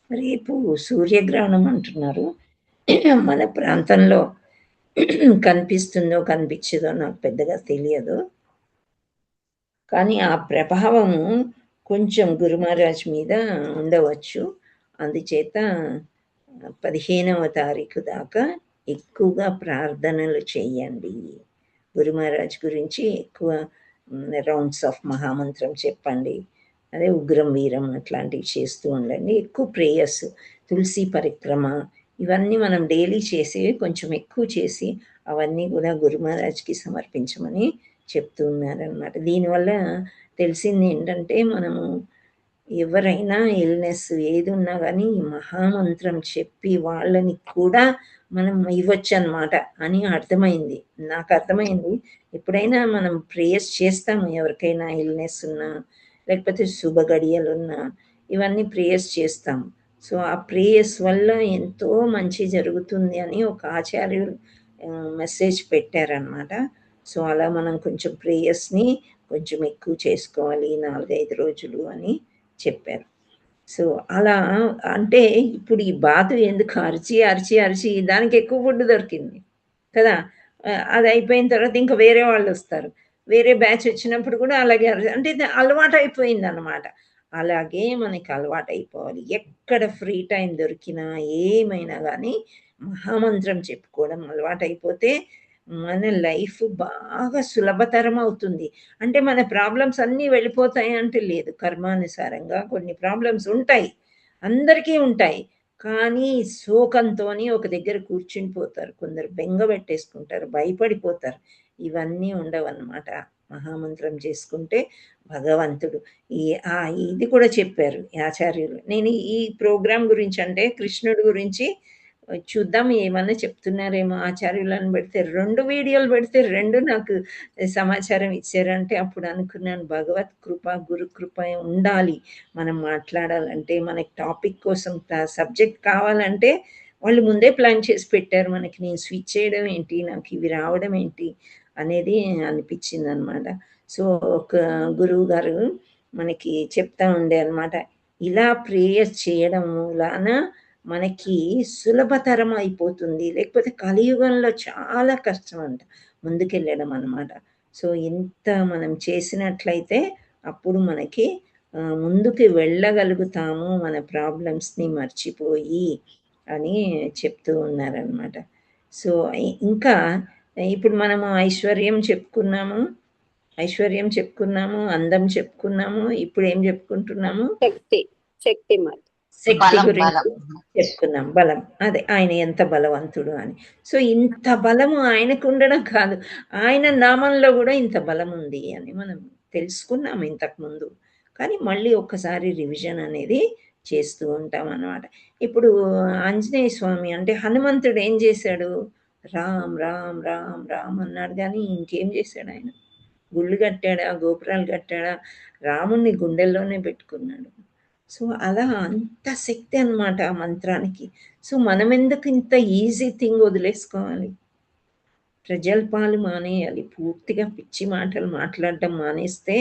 రేపు సూర్యగ్రహణం అంటున్నారు. మన ప్రాంతంలో కనిపిస్తుందో కనిపించదో నాకు పెద్దగా తెలియదు, కానీ ఆ ప్రభావము కొంచెం గురు మహారాజ్ మీద ఉండవచ్చు. అందుచేత 15వ తారీఖు దాకా ఎక్కువగా ప్రార్థనలు చేయండి. గురు మహారాజ్ గురించి ఎక్కువ రౌండ్స్ ఆఫ్ మహామంత్రం చెప్పండి, అదే ఉగ్రం వీరం అట్లాంటివి చేస్తూ ఉండండి. ఎక్కువ ప్రేయర్స్, తులసి పరిక్రమ ఇవన్నీ మనం డైలీ చేసి కొంచెం ఎక్కువ చేసి అవన్నీ కూడా గురు మహారాజ్కి సమర్పించమని చెప్తూ ఉన్నారనమాట. దీనివల్ల తెలిసింది ఏంటంటే మనము ఎవరైనా ఇల్నెస్ ఏది ఉన్నా కానీ ఈ మహామంత్రం చెప్పి వాళ్ళని కూడా మనం ఇవ్వచ్చు అనమాట అని అర్థమైంది, నాకు అర్థమైంది. ఎప్పుడైనా మనం ప్రేయర్స్ చేస్తాము ఎవరికైనా ఇల్నెస్ ఉన్నా లేకపోతే శుభ గడియలు ఉన్నా ఇవన్నీ ప్రేయర్స్ చేస్తాము. సో ఆ ప్రేయర్స్ వల్ల ఎంతో మంచి జరుగుతుంది అని ఒక ఆచార్యులు మెసేజ్ పెట్టారనమాట. సో అలా మనం కొంచెం ప్రేయర్స్ని కొంచెం ఎక్కువ చేసుకోవాలి 4-5 రోజులు అని చెప్పారు. సో అలా అంటే ఇప్పుడు ఈ బాతు ఎందుకు అరిచి దానికి ఎక్కువ ఫుడ్ దొరికింది కదా, అది అయిపోయిన తర్వాత ఇంకా వేరే వాళ్ళు వస్తారు, వేరే బ్యాచ్ వచ్చినప్పుడు కూడా అలాగే అంటే ఇది అలవాటు అయిపోయింది అనమాట. అలాగే మనకి అలవాటైపోవాలి. ఎక్కడ ఫ్రీ టైం దొరికినా ఏమైనా గానీ మహామంత్రం చెప్పుకోవడం అలవాటైపోతే మన లైఫ్ బాగా సులభతరం అవుతుంది. అంటే మన ప్రాబ్లమ్స్ అన్నీ వెళ్ళిపోతాయి అంటే లేదు. కర్మానుసారంగా కొన్ని ప్రాబ్లమ్స్ ఉంటాయి. అందరికీ ఉంటాయి. కానీ శోకంతోని ఒక దగ్గర కూర్చుని పోతారు. కొందరు బెంగ పెట్టేసుకుంటారు, భయపడిపోతారు. ఇవన్నీ ఉండవన్నమాట. మహామంత్రం చేసుకుంటే భగవంతుడు ఈ ఇది కూడా చెప్పారు ఈ ఆచార్యులు. నేను ఈ ప్రోగ్రామ్ గురించి అంటే కృష్ణుడి గురించి చూద్దాం ఏమన్నా చెప్తున్నారేమో ఆచార్యులను పెడితే 2 వీడియోలు పెడితే 2 నాకు సమాచారం ఇచ్చారంటే అప్పుడు అనుకున్నాను భగవత్ కృప, గురు కృప ఉండాలి. మనం మాట్లాడాలంటే మనకి టాపిక్ కోసం సబ్జెక్ట్ కావాలంటే వాళ్ళు ముందే ప్లాన్ చేసి పెట్టారు మనకి. నేను స్విచ్ చేయడం ఏంటి, నాకు ఇవి రావడం ఏంటి అనేది అనిపించిందనమాట. సో ఒక గురువు గారు మనకి చెప్తా ఉండే అనమాట, ఇలా ప్రేయర్ చేయడం మూలాన మనకి సులభతరం అయిపోతుంది. లేకపోతే కలియుగంలో చాలా కష్టం అంట ముందుకెళ్ళడం అనమాట. సో ఇంత మనం చేసినట్లయితే అప్పుడు మనకి ముందుకు వెళ్ళగలుగుతాము మన ప్రాబ్లమ్స్ని మర్చిపోయి అని చెప్తూ ఉన్నారనమాట. సో ఇంకా ఇప్పుడు మనము ఐశ్వర్యం చెప్పుకున్నాము, అందం చెప్పుకున్నాము. ఇప్పుడు ఏం చెప్పుకుంటున్నాము? శక్తి గురించి చెప్పుకున్నాం. బలం, అదే ఆయన ఎంత బలవంతుడు అని. సో ఇంత బలము ఆయనకు ఉండడం కాదు, ఆయన నామంలో కూడా ఇంత బలం ఉంది అని మనం తెలుసుకున్నాము ఇంతకు ముందు. కానీ మళ్ళీ ఒక్కసారి రివిజన్ అనేది చేస్తూ ఉంటాం అన్నమాట. ఇప్పుడు ఆంజనేయ స్వామి అంటే హనుమంతుడు ఏం చేశాడు? రామ్ రామ్ రామ్ రామ్ అన్నాడు, కానీ ఇంకేం చేశాడు ఆయన? గుళ్ళు కట్టాడా, గోపురాలు కట్టాడా? రాముణ్ణి గుండెల్లోనే పెట్టుకున్నాడు. సో అలా అంత శక్తి అన్నమాట ఆ మంత్రానికి. సో మనం ఎందుకు ఇంత ఈజీ థింగ్ వదిలేసుకోవాలి? ప్రజల్పాలు మానేయాలి. పూర్తిగా పిచ్చి మాటలు మాట్లాడడం మానేస్తే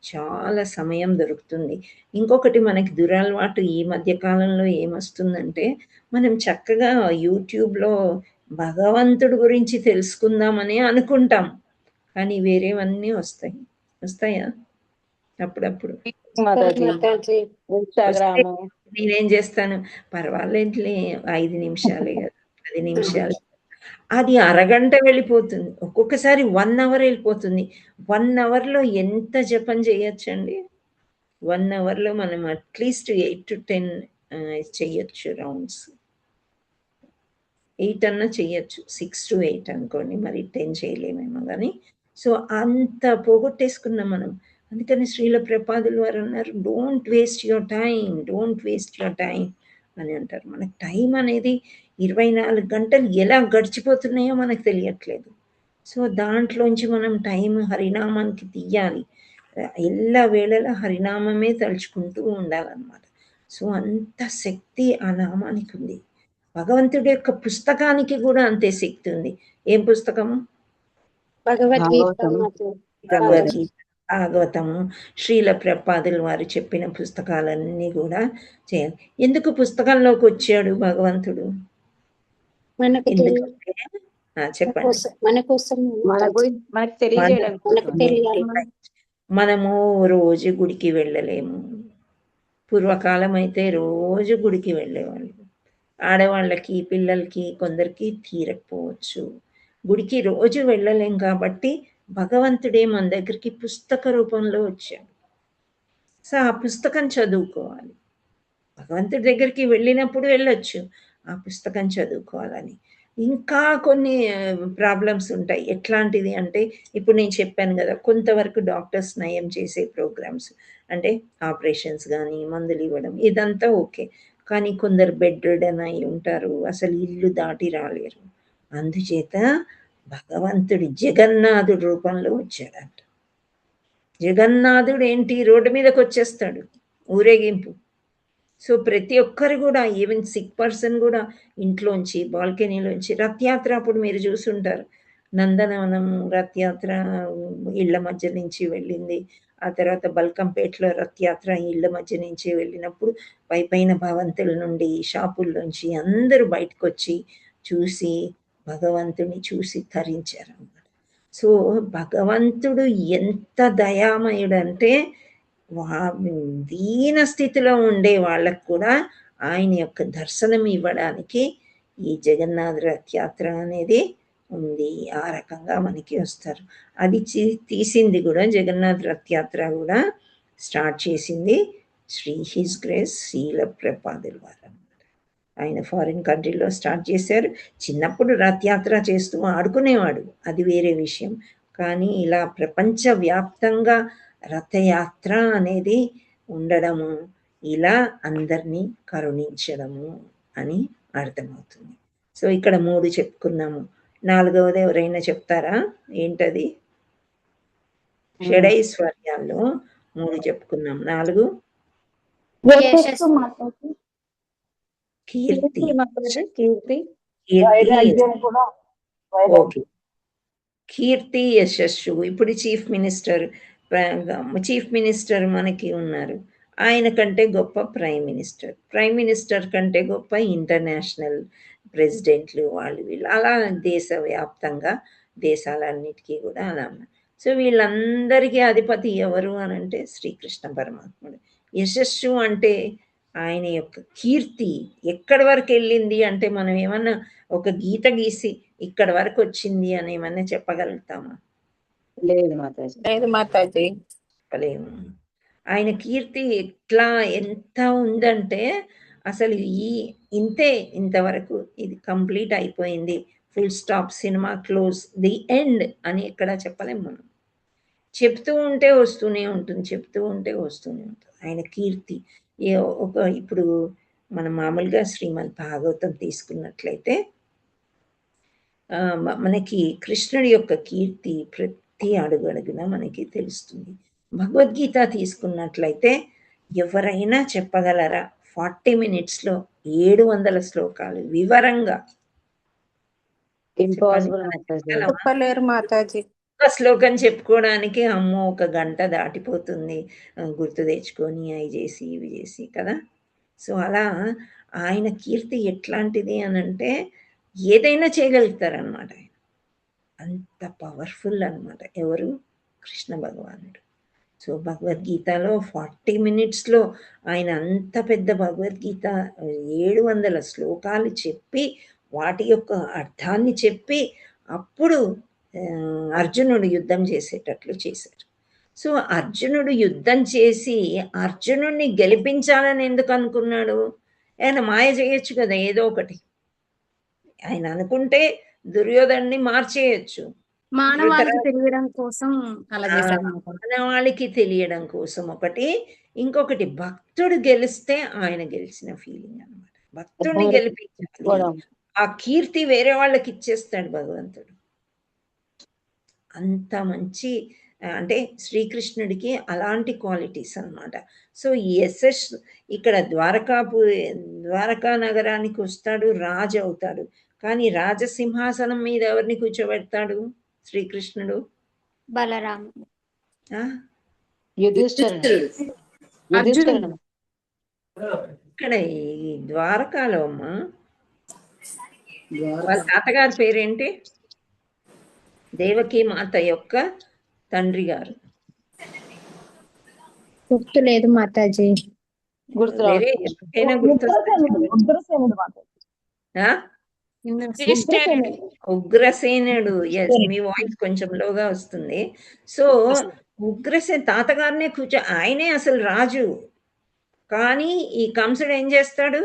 చాలా సమయం దొరుకుతుంది. ఇంకొకటి మనకి దురలవాటు ఈ మధ్య కాలంలో ఏమొస్తుందంటే, మనం చక్కగా యూట్యూబ్‌లో భగవంతుడి గురించి తెలుసుకుందామని అనుకుంటాం. కానీ వేరేవన్నీ వస్తాయి. వస్తాయా? అప్పుడప్పుడు. మాతాజీ ఇన్‌స్టాగ్రాము. నేనేం చేస్తాను, పర్వాలేదులే 5 నిమిషాలే కదా, 10 నిమిషాలు. అది అరగంట వెళ్ళిపోతుంది. ఒక్కొక్కసారి 1 అవర్ వెళ్ళిపోతుంది. 1 అవర్‌లో ఎంత జపం చేయొచ్చండి? 1 అవర్‌లో మనం అట్‌లీస్ట్ 8-10 చెయ్యొచ్చు రౌండ్స్. 8 అన్నా చెయ్యొచ్చు. 6-8 అనుకోండి. మరి 10 చేయలేమేమో గానీ. సో అంత పోగొట్టేసుకున్నాం మనం. అందుకని శ్రీల ప్రభుపాదుల వారు అన్నారు, డోంట్ వేస్ట్ యువర్ టైం అని అంటారు. మనకు టైం అనేది 24 గంటలు ఎలా గడిచిపోతున్నాయో మనకు తెలియట్లేదు. సో దాంట్లోంచి మనం టైం హరినామానికి తీయాలి. ఎల్లవేళలా హరినామమే తలుచుకుంటూ ఉండాలన్నమాట. సో అంత శక్తి ఆ నామానికి ఉంది. భగవంతుడి యొక్క పుస్తకానికి కూడా అంతే శక్తి ఉంది. ఏం పుస్తకము? భగవద్గీత, భాగవతము, శ్రీల ప్రభుపాదుల వారు చెప్పిన పుస్తకాలన్నీ కూడా చేయాలి. ఎందుకు పుస్తకంలోకి వచ్చాడు భగవంతుడు? ఎందుకంటే చెప్పండి. మనకు తెలియజేయడం. మనము రోజు గుడికి వెళ్ళలేము. పూర్వకాలం అయితే రోజు గుడికి వెళ్ళేవాళ్ళు. ఆడవాళ్ళకి, పిల్లలకి కొందరికి తీరకపోవచ్చు. గుడికి రోజు వెళ్ళలేం కాబట్టి భగవంతుడే మన దగ్గరికి పుస్తక రూపంలో వచ్చాడు. సో ఆ పుస్తకం చదువుకోవాలి. భగవంతుడి దగ్గరికి వెళ్ళినప్పుడు వెళ్ళొచ్చు, ఆ పుస్తకం చదువుకోవాలని. ఇంకా కొన్ని ప్రాబ్లమ్స్ ఉంటాయి. ఎట్లాంటిది అంటే, ఇప్పుడు నేను చెప్పాను కదా, కొంతవరకు డాక్టర్స్ నయం చేసే ప్రోగ్రామ్స్ అంటే ఆపరేషన్స్ కానీ మందులు ఇవ్వడం ఇదంతా ఓకే. కానీ కొందరు బెడ్ రిడన్ అయి ఉంటారు, అసలు ఇల్లు దాటి రాలేరు. అందుచేత భగవంతుడి జగన్నాథుడి రూపంలో వచ్చాడంట. జగన్నాథుడు ఏంటి? రోడ్డు మీదకి వచ్చేస్తాడు, ఊరేగింపు. సో ప్రతి ఒక్కరు కూడా, ఈవెన్ సిక్ పర్సన్ కూడా ఇంట్లోంచి బాల్కనీలోంచి, రథయాత్ర అప్పుడు మీరు చూసుంటారు, నందనవనం రథయాత్ర ఇళ్ల మధ్య నుంచి వెళ్ళింది. ఆ తర్వాత బల్కంపేటలో రథయాత్ర ఇళ్ల మధ్య నుంచి వెళ్ళినప్పుడు పైపైన భవంతుల నుండి, షాపుల్లోంచి అందరూ బయటకు వచ్చి చూసి భగవంతుని చూసి తరించారు అన్నమాట. సో భగవంతుడు ఎంత దయామయుడంటే దీన స్థితిలో ఉండే వాళ్ళకు కూడా ఆయన యొక్క దర్శనం ఇవ్వడానికి ఈ జగన్నాథ రథయాత్ర అనేది ఉంది. ఆ రకంగా మనకి వస్తారు. అది తీసింది కూడా జగన్నాథ రథయాత్ర కూడా స్టార్ట్ చేసింది హిస్ గ్రేస్ శీల ప్రపాదుల వారు. ఆయన ఫారిన్ కంట్రీలో స్టార్ట్ చేశారు. చిన్నప్పుడు రథయాత్ర చేస్తూ ఆడుకునేవాడు, అది వేరే విషయం. కానీ ఇలా ప్రపంచవ్యాప్తంగా రథయాత్ర అనేది ఉండడము, ఇలా అందరినీ కరుణించడము అని అర్థమవుతుంది. సో ఇక్కడ 3 చెప్పుకున్నాము. 4వది ఎవరైనా చెప్తారా? ఏంటది? షడైశ్వర్యాల్లో 3 చెప్పుకున్నాం. 4 కీర్తి, ఓకే, కీర్తి, యశస్సు. ఇప్పుడు చీఫ్ మినిస్టర్ మనకి ఉన్నారు, ఆయన కంటే గొప్ప ప్రైమ్ మినిస్టర్ కంటే గొప్ప ఇంటర్నేషనల్ ప్రెసిడెంట్లు, వాళ్ళు వీళ్ళు అలా దేశవ్యాప్తంగా దేశాలన్నిటికీ కూడా అలా ఉన్నారు. సో వీళ్ళందరికీ అధిపతి ఎవరు అని అంటే శ్రీకృష్ణ పరమాత్ముడు. యశస్సు అంటే ఆయన యొక్క కీర్తి ఎక్కడి వరకు వెళ్ళింది అంటే, మనం ఏమన్నా ఒక గీత గీసి ఇక్కడ వరకు వచ్చింది అని ఏమన్నా చెప్పగలుగుతామా? లేదు మాతాజీ. చెప్పలేము. ఆయన కీర్తి ఎంత ఉందంటే అసలు ఇంతవరకు ఇది కంప్లీట్ అయిపోయింది, full stop, cinema close, the end అని ఎక్కడ చెప్పలేము మనం. చెప్తూ ఉంటే వస్తూనే ఉంటుంది. ఆయన కీర్తి ఇప్పుడు మనం మామూలుగా శ్రీమద్ భాగవతం తీసుకున్నట్లయితే మనకి కృష్ణుడి యొక్క కీర్తి ప్రతి అడుగున మనకి తెలుస్తుంది. భగవద్గీత తీసుకున్నట్లయితే ఎవరైనా చెప్పగలరా 40 minutesలో 700 శ్లోకాలు వివరంగా? చెప్పలేరు మాతాజీ. ఒక శ్లోకం చెప్పుకోవడానికి అమ్మో 1 గంట దాటిపోతుంది, గుర్తు తెచ్చుకొని అవి చేసి ఇవి చేసి కదా. సో అలా ఆయన కీర్తి ఎట్లాంటిది అని అంటే ఏదైనా చేయగలుగుతారనమాట. ఆయన అంత పవర్ఫుల్ అనమాట. ఎవరు? కృష్ణ భగవానుడు. సో భగవద్గీతలో 40 minutesలో ఆయన అంత పెద్ద భగవద్గీత 700 శ్లోకాలు చెప్పి వాటి యొక్క అర్థాన్ని చెప్పి అప్పుడు అర్జునుడు యుద్ధం చేసేటట్లు చేశారు. సో అర్జునుడు యుద్ధం చేసి అర్జునుడిని గెలిపించాలని ఎందుకు అనుకున్నాడు? ఆయన మాయ చేయొచ్చు కదా ఏదో ఒకటి. ఆయన అనుకుంటే దుర్యోధన్ని మార్చేయచ్చు, మానవాళికి తెలియడం కోసం అలా చేశారు. మానవాళికి తెలియడం కోసం ఒకటి, ఇంకొకటి భక్తుడు గెలిస్తే ఆయన గెలిచిన ఫీలింగ్ అనమాట. భక్తుడిని గెలిపించాలి, ఆ కీర్తి వేరే వాళ్ళకి ఇచ్చేస్తాడు భగవంతుడు. అంత మంచి అంటే శ్రీకృష్ణుడికి అలాంటి క్వాలిటీస్ అన్నమాట. సో యశస్ ఇక్కడ ద్వారకా నగరానికి వస్తాడు, రాజు అవుతాడు. కానీ రాజసింహాసనం మీద ఎవరిని కూర్చోబెడతాడు శ్రీకృష్ణుడు? బలరాముడు. ఇక్కడ ఈ ద్వారకాలో అమ్మా వాళ్ళ తాతగారి పేరేంటి? దేవకీ మాత యొక్క తండ్రి గారు. గుర్తులేదు మాతాజీ. ఉగ్రసేనుడు. మీ వాయిస్ కొంచెం లోగా వస్తుంది. సో ఉగ్రసేన తాతగారినే ఆయనే అసలు రాజు. కానీ ఈ కంసుడు ఏం చేస్తాడు?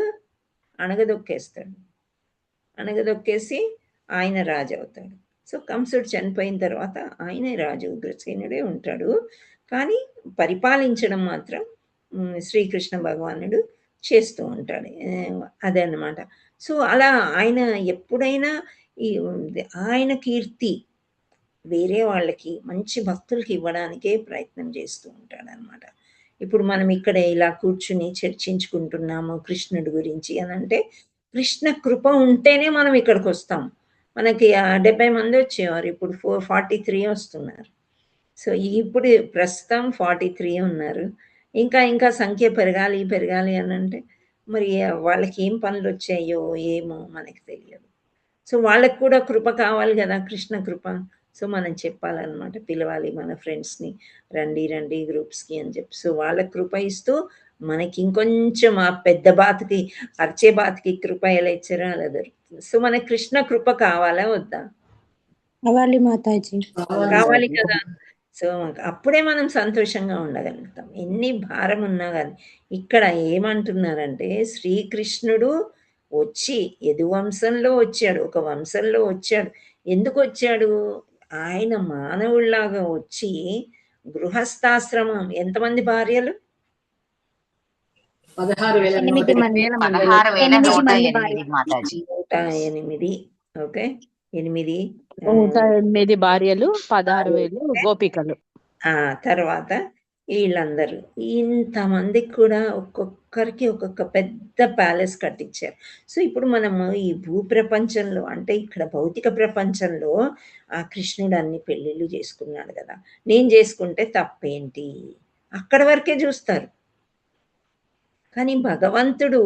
అణగదొక్కేసి ఆయన రాజు అవుతాడు. సో కంసుడు చనిపోయిన తర్వాత ఆయనే రాజు, ఉగ్రసేనుడే ఉంటాడు. కానీ పరిపాలించడం మాత్రం శ్రీకృష్ణ భగవానుడు చేస్తూ ఉంటాడు. అదే అన్నమాట. సో అలా ఆయన ఎప్పుడైనా ఆయన కీర్తి వేరే వాళ్ళకి, మంచి భక్తులకి ఇవ్వడానికే ప్రయత్నం చేస్తూ ఉంటాడు అనమాట. ఇప్పుడు మనం ఇక్కడ ఇలా కూర్చుని చర్చించుకుంటున్నాము కృష్ణుడి గురించి అని అంటే కృష్ణ కృప ఉంటేనే మనం ఇక్కడికి వస్తాం. మనకి 70 మంది వచ్చేవారు, ఇప్పుడు 43 వస్తున్నారు. సో ఇప్పుడు ప్రస్తుతం 43 ఉన్నారు. ఇంకా సంఖ్య పెరగాలి అని అంటే మరి వాళ్ళకి ఏం పనులు వచ్చాయో ఏమో మనకి తెలియదు. సో వాళ్ళకి కూడా కృప కావాలి కదా, కృష్ణ కృప. సో మనం చెప్పాలన్నమాట, పిలవాలి మన ఫ్రెండ్స్ని, రండి రండి గ్రూప్స్కి అని చెప్పి. సో వాళ్ళ కృప ఇస్తూ మనకి ఇంకొంచెం ఆ పెద్ద బాతుకి, అరిచే బాతుకి కృప ఎలా ఇచ్చారో అలా దొరుకుతుంది. సో మన కృష్ణ కృప కావాలా వద్దా? కావాలి మాతాజీ. కావాలి కదా. సో అప్పుడే మనం సంతోషంగా ఉండగలుగుతాం, ఎన్ని భారం ఉన్నా కానీ. ఇక్కడ ఏమంటున్నారంటే శ్రీకృష్ణుడు వచ్చి యదువంశంలో వచ్చాడు, ఒక వంశంలో వచ్చాడు. ఎందుకు వచ్చాడు? ఆయన మానవుల్లాగా వచ్చి గృహస్థాశ్రమం, ఎంతమంది భార్యలు? 16,108 మాతాజీ. 108. ఓకే, 8 108 భార్యలు, 16,000 గోపికలు. తర్వాత వీళ్ళందరూ ఇంతమందికి కూడా ఒక్కొక్కరికి ఒక్కొక్క పెద్ద ప్యాలెస్ కట్టించారు. సో ఇప్పుడు మనము ఈ భూప్రపంచంలో, అంటే ఇక్కడ భౌతిక ప్రపంచంలో ఆ కృష్ణుడు అన్ని పెళ్ళిళ్ళు చేసుకున్నాడు కదా, నేను చేసుకుంటే తప్పేంటి, అక్కడ వరకే చూస్తారు. కానీ భగవంతుడు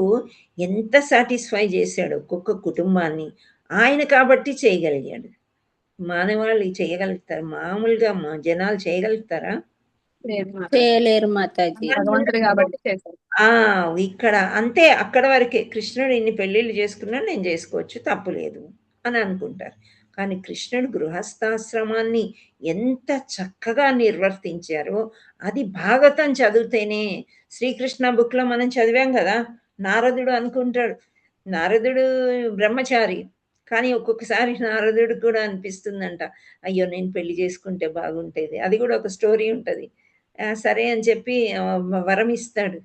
ఎంత సాటిస్ఫై చేశాడు ఒక్కొక్క కుటుంబాన్ని, ఆయన కాబట్టి చేయగలిగాడు. మానవాళ్ళు చేయగలుగుతారు, మామూలుగా జనాలు చేయగలుగుతారా? చేయలేరు మాతాజీ. భగవంతుడు కాబట్టి చేశారు. ఇక్కడ అంతే, అక్కడ వరకే. కృష్ణుడు ఇన్ని పెళ్ళిళ్ళు చేసుకున్నా నేను చేసుకోవచ్చు, తప్పు లేదు అని అనుకుంటారు. కానీ కృష్ణుడు గృహస్థాశ్రమాన్ని ఎంత చక్కగా నిర్వర్తించారో అది భాగవతం చదివితేనే. శ్రీకృష్ణ బుక్లో మనం చదివాం కదా, నారదుడు అనుకుంటాడు, నారదుడు బ్రహ్మచారి, కానీ ఒక్కొక్కసారి నారదుడు కూడా అనిపిస్తుందంట, అయ్యో నేను పెళ్లి చేసుకుంటే బాగుంటేది. అది కూడా ఒక స్టోరీ ఉంటుంది. సరే అని చెప్పి వరం ఇస్తాడు.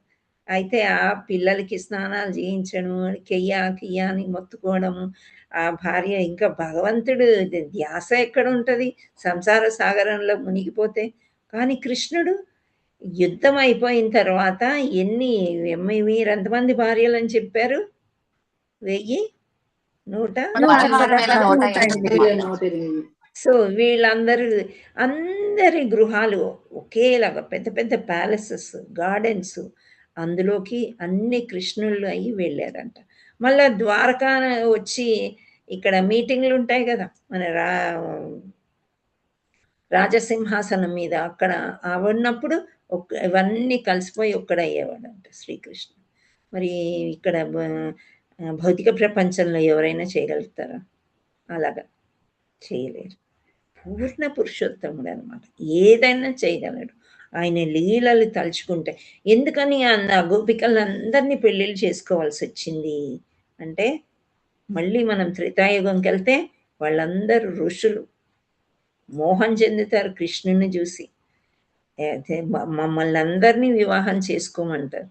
అయితే ఆ పిల్లలకి స్నానాలు చేయించడం, కెయ్య అని మొత్తుకోవడము, ఆ భార్య, ఇంకా భగవంతుడు ధ్యాస ఎక్కడ ఉంటుంది సంసార సాగరంలో మునిగిపోతే. కానీ కృష్ణుడు యుద్ధం అయిపోయిన తర్వాత మీరు ఎంతమంది భార్యలు అని చెప్పారు? 1000, 100. సో అందరి గృహాలు ఒకేలాగా పెద్ద పెద్ద ప్యాలెసెస్, గార్డెన్స్, అందులోకి అన్ని కృష్ణుళ్ళు అయ్యి వెళ్ళారంట. మళ్ళా ద్వారకా వచ్చి ఇక్కడ మీటింగ్లు ఉంటాయి కదా మన రాజసింహాసనం మీద, అక్కడ ఉన్నప్పుడు ఇవన్నీ కలిసిపోయి ఒక్కడయ్యేవాడంట శ్రీకృష్ణుడు. మరి ఇక్కడ భౌతిక ప్రపంచంలో ఎవరైనా చేయగలుగుతారా? అలాగా చేయలేరు. పూర్ణ పురుషోత్తముడు అనమాట, ఏదైనా చేయగలడు. ఆయన లీలలు తలుచుకుంటే. ఎందుకని గోపికలందరినీ పెళ్ళిళ్ళు చేసుకోవాల్సి వచ్చింది అంటే, మళ్ళీ మనం త్రేతాయుగంకి వెళ్తే వాళ్ళందరూ ఋషులు మోహం చెందుతారు కృష్ణుని చూసి, మమ్మల్ని అందరినీ వివాహం చేసుకోమంటారు.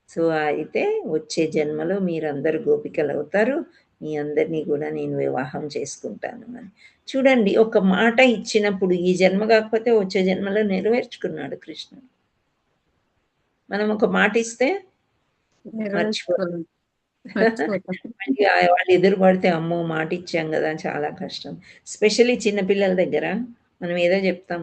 సో అయితే వచ్చే జన్మలో మీరందరూ గోపికలు అవుతారు, మీ అందరినీ కూడా నేను వివాహం చేసుకుంటాను అని. చూడండి, ఒక మాట ఇచ్చినప్పుడు ఈ జన్మ కాకపోతే వచ్చే జన్మలో నెరవేర్చుకున్నాడు కృష్ణుడు. మనం ఒక మాట ఇస్తే మర్చిపోతాం. వాళ్ళు ఎదురు పడితే అమ్మో మాట ఇచ్చాం కదా, చాలా కష్టం. స్పెషల్లీ చిన్నపిల్లల దగ్గర మనం ఏదో చెప్తాం,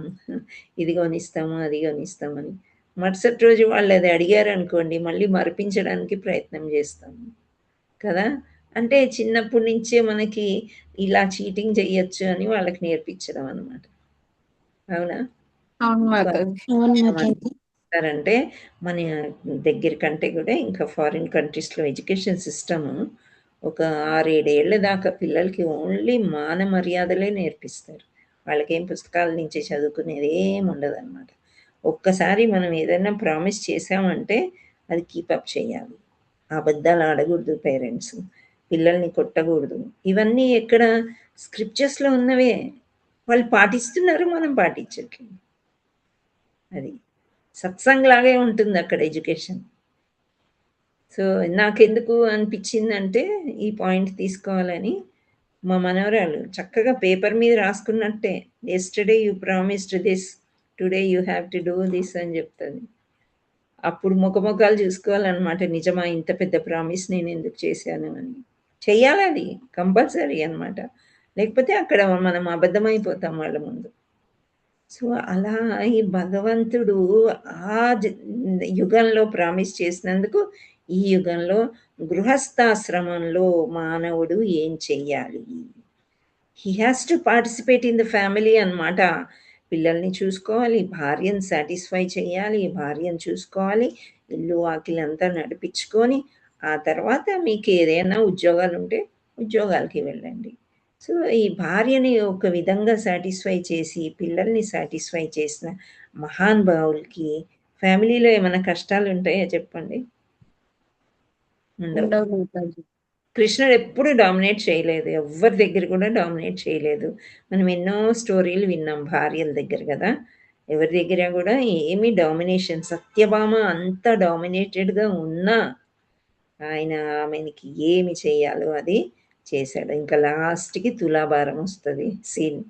ఇది కొనిస్తాము అది కొనిస్తామని, మరుసటి రోజు వాళ్ళు అది అడిగారు అనుకోండి, మళ్ళీ మరిపించడానికి ప్రయత్నం చేస్తాము కదా. అంటే చిన్నప్పటి నుంచే మనకి ఇలా చీటింగ్ చెయ్యొచ్చు అని వాళ్ళకి నేర్పించడం అనమాట. అవునా? అంటే మన దగ్గర కంటే కూడా ఇంకా ఫారిన్ కంట్రీస్లో ఎడ్యుకేషన్ సిస్టము ఒక 6-7 ఏళ్ళ దాకా పిల్లలకి ఓన్లీ మాన మర్యాదలే నేర్పిస్తారు. వాళ్ళకేం పుస్తకాల నుంచి చదువుకునేది ఏమి ఉండదు అనమాట. ఒక్కసారి మనం ఏదైనా ప్రామిస్ చేసామంటే అది కీపప్ చేయాలి. అబద్ధాలు ఆడకూడదు, పేరెంట్స్ పిల్లల్ని కొట్టకూడదు. ఇవన్నీ ఎక్కడ స్క్రిప్చర్స్లో ఉన్నవే, వాళ్ళు పాటిస్తున్నారు, మనం పాటించట్లేదు. అది సత్సంగ్ లాగే ఉంటుంది అక్కడ ఎడ్యుకేషన్. సో నాకెందుకు అనిపించిందంటే ఈ పాయింట్ తీసుకోవాలని, మా మనవరాలు చక్కగా పేపర్ మీద రాసుకున్నట్టే, yesterday you promised this, today you have to do this అని చెప్తుంది. అప్పుడు ముఖముఖాలు చూసుకోవాలన్నమాట, నిజమా ఇంత పెద్ద ప్రామిస్ నేను ఎందుకు చేశాను అని. చెయ్యాలి, అది కంపల్సరీ అనమాట, లేకపోతే అక్కడ మనం అబద్ధమైపోతాం వాళ్ళ ముందు. సో అలా ఈ భగవంతుడు ఆ యుగంలో ప్రామిస్ చేసినందుకు ఈ యుగంలో గృహస్థాశ్రమంలో మానవుడు ఏం చెయ్యాలి he has to participate in the family అన్నమాట. పిల్లల్ని చూసుకోవాలి, భార్యను సాటిస్ఫై చేయాలి, భార్యను చూసుకోవాలి, ఇల్లు వాకిలి అంతా నడిపించుకొని ఆ తర్వాత మీకు ఏదైనా ఉద్యోగాలు ఉంటే ఉద్యోగాలకి వెళ్ళండి. సో ఈ భార్యని ఒక విధంగా సాటిస్ఫై చేసి పిల్లల్ని సాటిస్ఫై చేసిన మహానుభావులకి ఫ్యామిలీలో ఏమైనా కష్టాలు ఉంటాయా చెప్పండి? ఉండవు. ఉండవు మాతాజీ. కృష్ణుడు ఎప్పుడు డామినేట్ చేయలేదు, ఎవరి దగ్గర కూడా డామినేట్ చేయలేదు. మనం ఎన్నో స్టోరీలు విన్నాం భార్యల దగ్గర కదా, ఎవరి దగ్గర కూడా ఏమి డామినేషన్. సత్యభామ అంత డామినేటెడ్గా ఉన్నా ఆయన ఆమెకి ఏమి చేయాలో అది చేశాడు. ఇంకా లాస్ట్కి తులాభారం వస్తుంది సీన్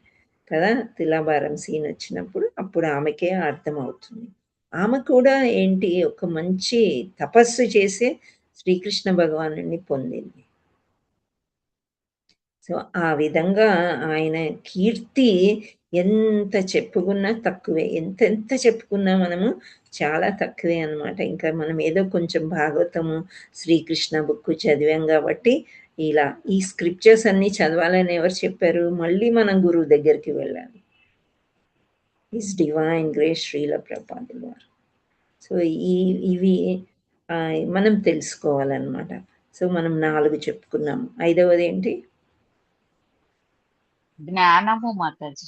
కదా, తులాభారం సీన్ వచ్చినప్పుడు అప్పుడు ఆమెకే అర్థమవుతుంది. ఆమె కూడా ఏంటి, ఒక మంచి తపస్సు చేసే శ్రీకృష్ణ భగవానుడిని పొందింది. సో ఆ విధంగా ఆయన కీర్తి ఎంత చెప్పుకున్నా తక్కువే, ఎంత చెప్పుకున్నా మనము చాలా తక్కువే అన్నమాట. ఇంకా మనం ఏదో కొంచెం భాగవతము శ్రీకృష్ణ బుక్ చదివాం కాబట్టి ఇలా ఈ స్క్రిప్చర్స్ అన్నీ చదవాలని ఎవరు చెప్పారు? మళ్ళీ మనం గురువు దగ్గరికి వెళ్ళాలి. హిస్ డివైన్ గ్రేస్ శ్రీల ప్రభుపాదుల వారు. సో ఇవి మనం తెలుసుకోవాలన్నమాట. సో మనం 4 చెప్పుకున్నాము. 5వది ఏంటి? జ్ఞానము మాతాజీ.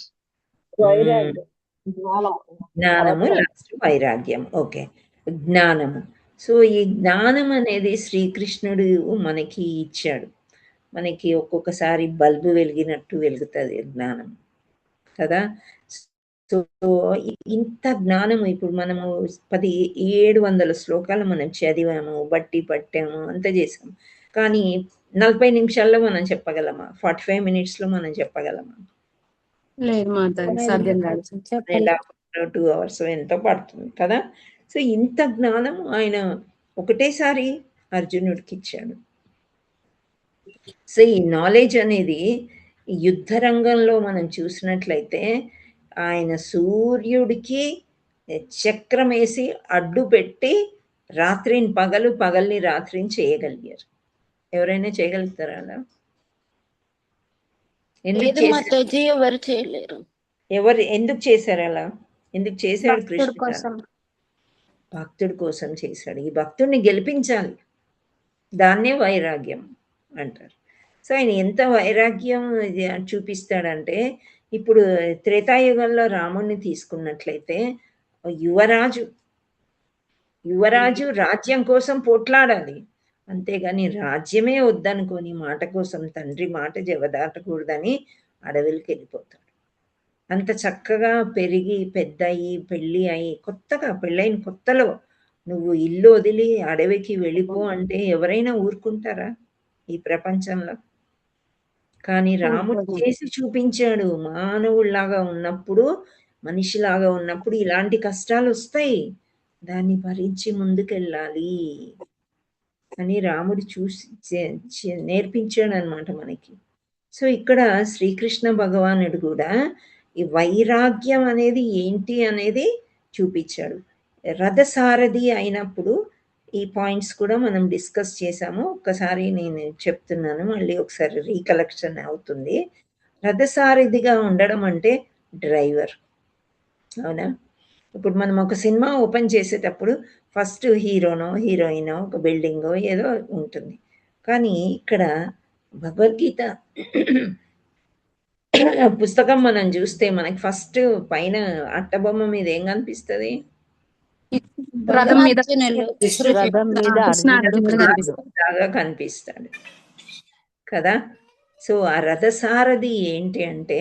జ్ఞానము, లాస్ట్ వైరాగ్యం. ఓకే, జ్ఞానము. సో ఈ జ్ఞానం అనేది శ్రీకృష్ణుడు మనకి ఇచ్చాడు. మనకి ఒక్కొక్కసారి బల్బు వెలిగినట్టు వెలుగుతుంది జ్ఞానం కదా. సో ఇంత జ్ఞానము ఇప్పుడు మనము 700 శ్లోకాలు మనం చదివాము, బట్టి పట్టాము, అంత చేసాము. కానీ 40 నిమిషాల్లో మనం చెప్పగలమా? 45 మినిట్స్లో మనం చెప్పగలమా? లేదు మాతాజీ, సాధ్యం కాదు. 2 hours ఎంతో పడుతుంది కదా. సో ఇంత జ్ఞానం ఆయన ఒకటేసారి అర్జునుడికి ఇచ్చాడు. సో ఈ నాలెడ్జ్ అనేది యుద్ధ రంగంలో మనం చూసినట్లయితే ఆయన సూర్యుడికి చక్రం వేసి అడ్డు పెట్టి రాత్రిని పగలు, పగల్ని రాత్రిని చేయగలిగారు. ఎవరైనా చేయగలుగుతారా అలా? ఎవరు చేయలేరు. ఎందుకు చేశారు అలా? ఎందుకు చేశాడు? కృష్ణుడు కోసం, భక్తుడి కోసం చేశాడు. ఈ భక్తుడిని గెలిపించాలి, దాన్నే వైరాగ్యం అంటారు. సో ఆయన ఎంత వైరాగ్యం చూపిస్తాడంటే, ఇప్పుడు త్రేతాయుగంలో రాముడిని తీసుకున్నట్లయితే యువరాజు రాజ్యం కోసం పోట్లాడాలి, అంతేగాని రాజ్యమే వద్దనుకొని మాట కోసం తండ్రి మాట జవదాటకూడదని అడవికి వెళ్ళిపోతాడు. అంత చక్కగా పెరిగి పెద్దయి పెళ్ళి అయి కొత్తగా పెళ్ళైన కొత్తలో నువ్వు ఇల్లు వదిలి అడవికి వెళ్ళిపో అంటే ఎవరైనా ఊరుకుంటారా ఈ ప్రపంచంలో? కానీ రాముడు చేసి చూపించాడు. మానవుల్లాగా ఉన్నప్పుడు, మనిషిలాగా ఉన్నప్పుడు ఇలాంటి కష్టాలు వస్తాయి, దాన్ని భరించి ముందుకెళ్ళాలి అని రాముడు చూసి నేర్పించాడు అనమాట మనకి. సో ఇక్కడ శ్రీకృష్ణ భగవానుడు కూడా ఈ వైరాగ్యం అనేది ఏంటి అనేది చూపించాడు. రథసారథి అయినప్పుడు ఈ పాయింట్స్ కూడా మనం డిస్కస్ చేసాము. ఒక్కసారి నేను చెప్తున్నాను, మళ్ళీ ఒకసారి రీకలెక్షన్ అవుతుంది. రథసారథిగా ఉండడం అంటే డ్రైవర్, అవునా? ఇప్పుడు మనం ఒక సినిమా ఓపెన్ చేసేటప్పుడు ఫస్ట్ హీరోనో హీరోయినో ఒక బిల్డింగో ఏదో ఉంటుంది. కానీ ఇక్కడ భగవద్గీత పుస్తకం మనం చూస్తే మనకి ఫస్ట్ పైన అట్టబొమ్మ మీద ఏం కనిపిస్తుంది? రథం మీద లాగా కనిపిస్తాడు కదా. సో ఆ రథసారథి ఏంటి అంటే,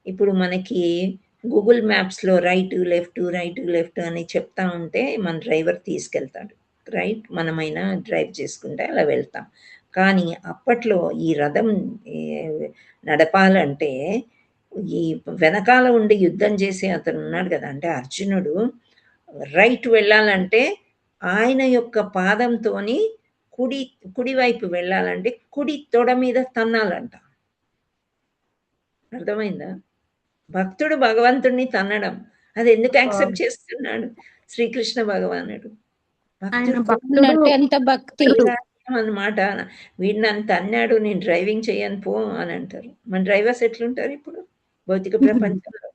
ఇప్పుడు మనకి గూగుల్ మ్యాప్స్లో రైట్ లెఫ్ట్ అని చెప్తా ఉంటే మన డ్రైవర్ తీసుకెళ్తాడు, రైట్? మనమైనా డ్రైవ్ చేసుకుంటే అలా వెళ్తాం. కానీ అప్పట్లో ఈ రథం నడపాలంటే ఈ వెనకాల ఉండి యుద్ధం చేసే అతను ఉన్నాడు కదా, అంటే అర్జునుడు రైట్ వెళ్ళాలంటే ఆయన యొక్క పాదంతోని కుడివైపు వెళ్ళాలంటే కుడి తొడ మీద తన్నాలంట. అర్థమైందా? భక్తుడు భగవంతుడిని తన్నడం, అది ఎందుకు యాక్సెప్ట్ చేస్తున్నాడు శ్రీకృష్ణ భగవానుడు? అన్నమాట. వీడు నన్ను తన్నాడు, నేను డ్రైవింగ్ చేయను పో అని అంటారు. మన డ్రైవర్స్ ఎట్లుంటారు ఇప్పుడు భౌతిక ప్రపంచంలో?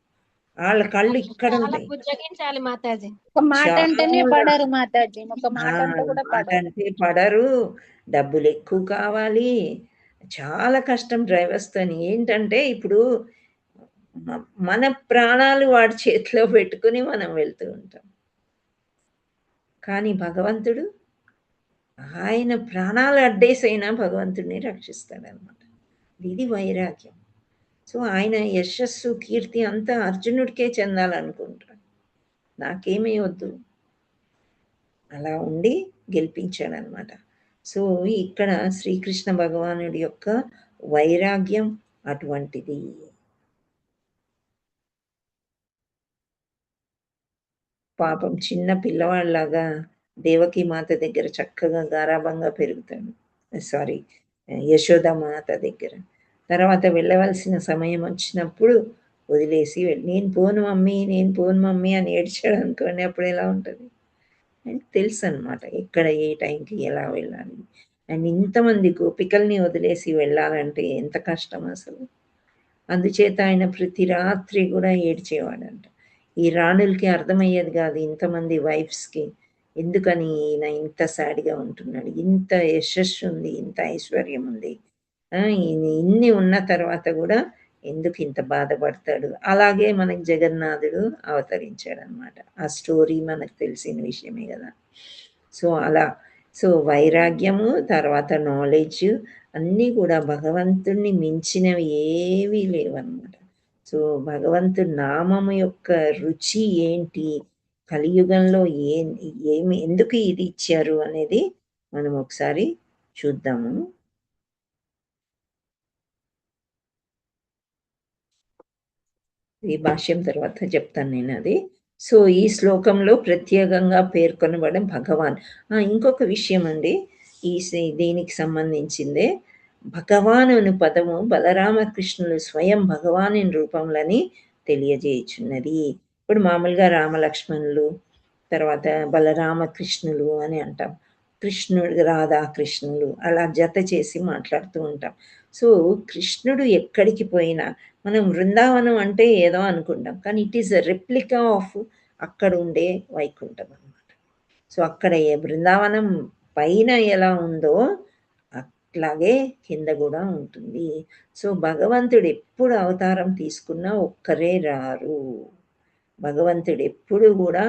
వాళ్ళ కళ్ళు ఇక్కడ చాలా ఉంటాయి. బుజ్జగించాలి మాతాజీ. ఒక మాట అంటేనే చాలా పడరు మాతాజీ, ఒక ఆ! మాట అంటే కూడా మాట పడరు. అంటే పడరు. డబ్బులెక్కువ కావాలి. చాలా కష్టం డ్రైవర్స్‌తోని. ఏంటంటే ఇప్పుడు మన ప్రాణాలు వాడి చేతిలో పెట్టుకొని మనం వెళ్తూ ఉంటాం. కానీ భగవంతుడు ఆయన ప్రాణాలు అడ్డేసైనా భగవంతుడిని రక్షిస్తాడనమాట. ఇది వైరాగ్యం. సో, ఆయన యశస్సు, కీర్తి అంతా అర్జునుడికే చెందాలనుకుంటాడు. నాకేమీ వద్దు. అలా ఉండి గెలిపించాడనమాట. సో, ఇక్కడ శ్రీకృష్ణ భగవానుడి యొక్క వైరాగ్యం అటువంటిది. పాపం చిన్న పిల్లవాడిలాగా దేవకీమాత దగ్గర చక్కగా గారాబంగా పెరుగుతాడు. సారీ యశోదామాత దగ్గర. తర్వాత వెళ్ళవలసిన సమయం వచ్చినప్పుడు వదిలేసి నేను పోను మమ్మీ, నేను పోను మమ్మీ అని ఏడ్చాడనుకోండి అప్పుడు ఎలా ఉంటది? ఆయనకి తెలుసనమాట ఎక్కడ ఏ టైంకి ఎలా వెళ్ళాలి. అండ్ ఇంతమంది గోపికల్ని వదిలేసి వెళ్ళాలంటే ఎంత కష్టం అసలు. అందుచేత ఆయన ప్రతి రాత్రి కూడా ఏడ్చేవాడంట. ఈ రాణులకి అర్థమయ్యేది కాదు ఇంతమంది వైఫ్స్‌కి. ఎందుకని ఈయన ఇంత సాడ్‌గా ఉంటున్నాడు. ఇంత యశస్సు ఉంది, ఇంత ఐశ్వర్యం ఉంది. ఈయన ఇన్ని ఉన్న తర్వాత కూడా ఎందుకు ఇంత బాధపడతాడు. అలాగే మనకి జగన్నాథుడు అవతరించాడనమాట. ఆ స్టోరీ మనకు తెలిసిన విషయమే కదా! సో, అలా సో, వైరాగ్యము, తర్వాత నాలెడ్జ్ అన్నీ కూడా భగవంతుడిని మించినవి ఏవీ లేవనమాట. సో, భగవంతుడి నామము యొక్క రుచి ఏంటి? కలియుగంలో ఏమి ఎందుకు ఇది ఇచ్చారు అనేది మనం ఒకసారి చూద్దాము. ఈ భాష్యం తర్వాత చెప్తాను నేనది. సో, ఈ శ్లోకంలో ప్రత్యేకంగా పేర్కొనబడిన భగవాన్. ఇంకొక విషయం అండి. దీనికి సంబంధించిందే. భగవాన్ అను పదము బలరామకృష్ణులు స్వయం భగవానుని రూపములని తెలియజేయుచున్నది. ఇప్పుడు మామూలుగా రామలక్ష్మణులు, తర్వాత బలరామకృష్ణులు అని అంటాం. కృష్ణుడు, రాధాకృష్ణులు అలా జత చేసి మాట్లాడుతూ ఉంటాం. సో, కృష్ణుడు ఎక్కడికి పోయినా మనం బృందావనం అంటే ఏదో అనుకుంటాం. కానీ it is a replica of అక్కడ ఉండే వైకుంఠం అనమాట. సో, అక్కడ బృందావనం పైన ఎలా ఉందో అట్లాగే కింద కూడా ఉంటుంది. సో, భగవంతుడు ఎప్పుడు అవతారం తీసుకున్నా ఒక్కరే రారు. భగవంతుడు ఎప్పుడు కూడా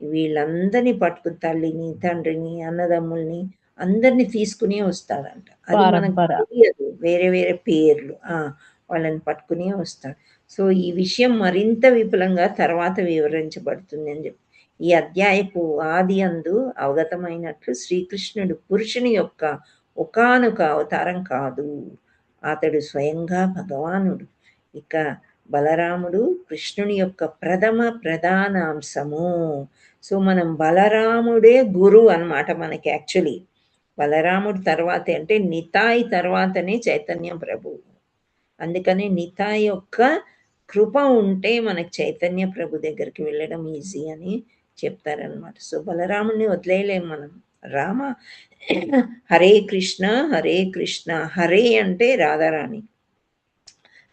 వీళ్ళందరినీ పట్టుకుని తల్లిని, తండ్రిని, అన్నదమ్ముల్ని అందరిని తీసుకునే వస్తాడంట. అది మనకు తెలియదు. వేరే వేరే పేర్లు వాళ్ళని పట్టుకునే వస్తాడు. సో, ఈ విషయం మరింత విపులంగా తర్వాత వివరించబడుతుంది అని చెప్పి ఈ అధ్యాయపు ఆది అందు అవగతమైనట్లు శ్రీకృష్ణుడు పురుషుని యొక్క ఒకానొక అవతారం కాదు. అతడు స్వయంగా భగవానుడు. ఇక బలరాముడు కృష్ణుని యొక్క ప్రధాన అంశము. సో, మనం బలరాముడే గురువు అన్నమాట మనకి యాక్చువల్లీ. బలరాముడు తర్వాతే అంటే నితాయి తర్వాతనే చైతన్య ప్రభువు. అందుకని నితాయి యొక్క కృప ఉంటే మనకి చైతన్య ప్రభు దగ్గరికి వెళ్ళడం ఈజీ అని చెప్తారనమాట. సో, బలరాముడిని వదిలేయలేము మనం. రామ హరే కృష్ణ హరే కృష్ణ, హరే అంటే రాధారాణి,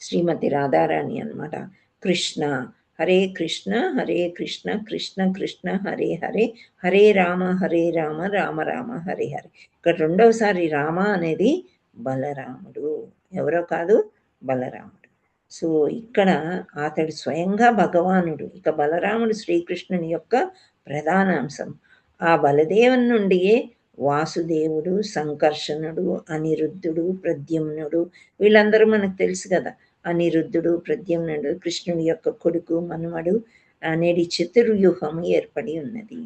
శ్రీమతి రాధారాణి అన్నమాట. కృష్ణ హరే కృష్ణ హరే కృష్ణ, కృష్ణ కృష్ణ హరే హరే, హరే రామ రామ రామ హరే హరే. ఇక్కడ రెండవసారి రామ అనేది బలరాముడు, ఎవరో కాదు బలరాముడు. సో, ఇక్కడ అతడు స్వయంగా భగవానుడు. ఇక బలరాముడు శ్రీకృష్ణుని యొక్క ప్రధాన అంశం. ఆ బలదేవుని నుండియే వాసుదేవుడు, సంకర్షణుడు, అనిరుద్ధుడు, ప్రద్యుమ్నుడు వీళ్ళందరూ మనకు తెలుసు కదా. అనిరుద్ధుడు, ప్రద్యుమ్నుడు కృష్ణుడి యొక్క కొడుకు, మనుమడు అనేది చతుర్వ్యూహం ఏర్పడి ఉన్నది.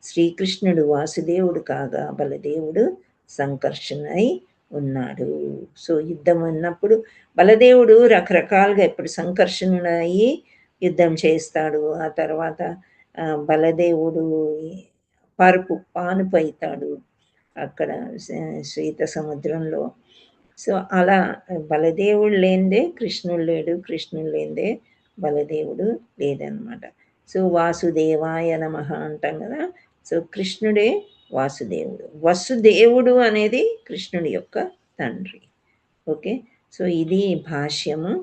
శ్రీకృష్ణుడు వాసుదేవుడు కాగా బలదేవుడు సంకర్షణై ఉన్నాడు. సో, యుద్ధం అన్నప్పుడు బలదేవుడు రకరకాలుగా ఇప్పుడు సంకర్షణుడయి యుద్ధం చేస్తాడు. ఆ తర్వాత బలదేవుడు పానుపు అవుతాడు అక్కడ శ్వేత సముద్రంలో. సో, అలా బలదేవుడు లేనిదే కృష్ణుడు లేడు, కృష్ణుడు లేనిదే బలదేవుడు లేదనమాట. సో, వాసుదేవాయ నమః అంటాం కదా. సో, కృష్ణుడే వాసుదేవుడు. వసుదేవుడు అనేది కృష్ణుడి యొక్క తండ్రి. ఓకే, సో ఇది భాష్యము.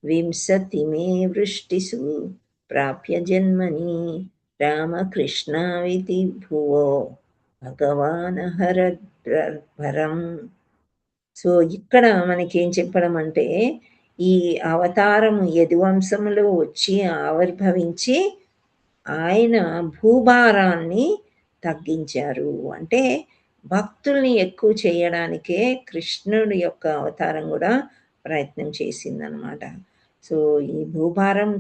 వింశతి మే వృష్టిసు ప్రాప్య జన్మని రామకృష్ణావితి భువో భగవాన్ హరద్భరం. సో ఇక్కడ మనకేం చెప్పడం అంటే, ఈ అవతారము యదువంశములో వచ్చి ఆవిర్భవించి ఆయన భూభారాన్ని తగ్గించారు. అంటే భక్తుల్ని ఎక్కువ చేయడానికే కృష్ణుడి యొక్క అవతారం కూడా ప్రయత్నం చేసిందనమాట. సో ఈ భూభారం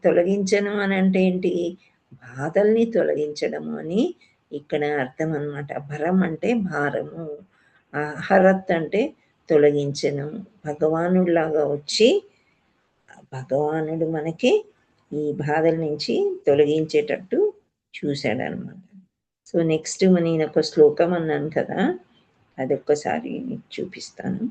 తొలగించను అని అంటే ఏంటి? బాధల్ని తొలగించడము అని ఇక్కడ అర్థం అనమాట. భరం అంటే భారము, హరత్ అంటే తొలగించను. భగవానుడిలాగా వచ్చి భగవానుడు మనకి ఈ బాధల నుంచి తొలగించేటట్టు చూశాడనమాట. సో నెక్స్ట్ నేను ఒక శ్లోకం అన్నాను కదా, అదొక్కసారి మీకు చూపిస్తాను.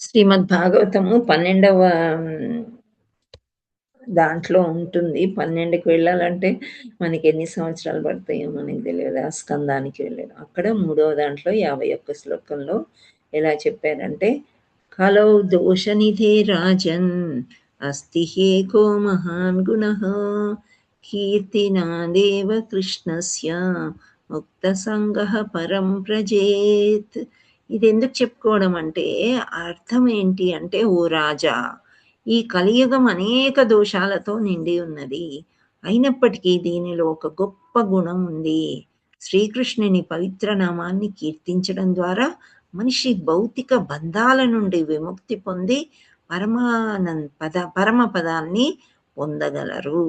శ్రీమద్ భాగవతము 12వ దాంట్లో ఉంటుంది. 12కి వెళ్ళాలంటే మనకి ఎన్ని సంవత్సరాలు పడతాయో మనకి తెలియదు. ఆ స్కందానికి వెళ్ళాడు. అక్కడ 3వ దాంట్లో 51 శ్లోకంలో ఎలా చెప్పారంటే, కలౌ దోషనిధే రాజన్ అస్తి హేకో మహాన్ గుణః కీర్తినాదేవ కృష్ణస్య ముక్త సంగః పరం ప్రజేత్. ఇది ఎందుకు చెప్పుకోవడం అంటే, అర్థం ఏంటి అంటే, ఓ రాజా, ఈ కలియుగం అనేక దోషాలతో నిండి ఉన్నది. అయినప్పటికీ దీనిలో ఒక గొప్ప గుణం ఉంది. శ్రీకృష్ణుని పవిత్ర నామాన్ని కీర్తించడం ద్వారా మనిషి భౌతిక బంధాల నుండి విముక్తి పొంది పరమ పదాన్ని పొందగలరు.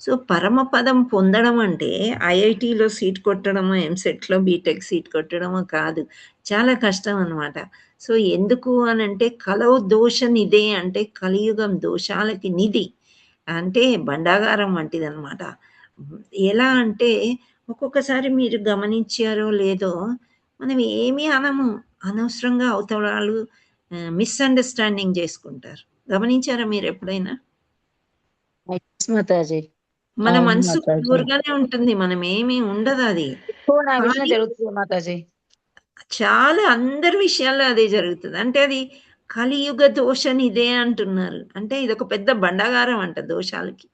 సో పరమపదం పొందడం అంటే ఐఐటిలో సీట్ కొట్టడమో, ఎంసెట్లో బీటెక్ సీట్ కొట్టడమో కాదు, చాలా కష్టం అన్నమాట. సో ఎందుకు అని అంటే, కలౌ దోష నిధే అంటే కలియుగం దోషాలకి నిధి, అంటే బండాగారం వంటిది అనమాట. ఎలా అంటే, ఒక్కొక్కసారి మీరు గమనించారో లేదో, మనం ఏమీ అనము, అనవసరంగా అవతల వాళ్ళు మిస్అండర్స్టాండింగ్ చేసుకుంటారు. గమనించారా మీరు ఎప్పుడైనా? మాతాజీ మన మనసు ప్యూర్గానే ఉంటుంది, మనం ఏమీ ఉండదు. అది జరుగుతుంది మాతాజీ, చాలా అందరి విషయాల్లో అదే జరుగుతుంది. అంటే అది కలియుగ దోషం ఇదే అంటున్నారు. అంటే ఇది ఒక పెద్ద బండాగారం అంట దోషాలకి.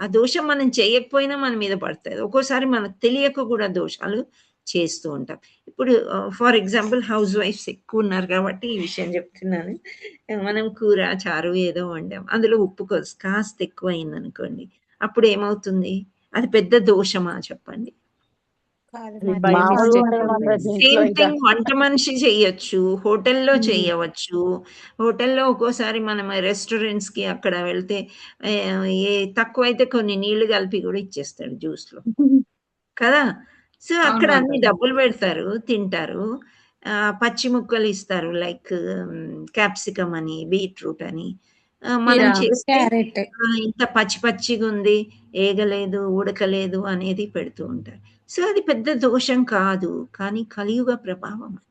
ఆ దోషం మనం చేయకపోయినా మన మీద పడుతుంది. ఒక్కోసారి మనకు తెలియక కూడా దోషాలు చేస్తూ ఉంటాం. ఇప్పుడు ఫర్ ఎగ్జాంపుల్ హౌస్ వైఫ్స్ ఎక్కువ ఉన్నారు కాబట్టి ఈ విషయం చెప్తున్నాను. మనం కూర చారు ఏదో వండాం, అందులో ఉప్పు కాస్త ఎక్కువ అయింది అనుకోండి, అప్పుడు ఏమవుతుంది? అది పెద్ద దోషమా చెప్పండి? సేమ్ థింగ్ వంట మనిషి చెయ్యొచ్చు, హోటల్లో చేయవచ్చు. హోటల్లో ఒక్కోసారి మనం రెస్టారెంట్స్ కి అక్కడ వెళ్తే ఏ తక్కువైతే కొన్ని నీళ్లు కలిపి కూడా ఇచ్చేస్తాడు జ్యూస్ లో కదా. సో అక్కడ అన్ని డబ్బులు పెడతారు, తింటారు. పచ్చి ముక్కలు ఇస్తారు, లైక్ క్యాప్సికమ్ అని, బీట్రూట్ అని. మనం చేస్తే ఇంత పచ్చి పచ్చిగా ఉంది, ఏగలేదు, ఉడకలేదు అనేది పెడుతూ ఉంటారు. సో అది పెద్ద దోషం కాదు, కానీ కలియుగ ప్రభావం అది.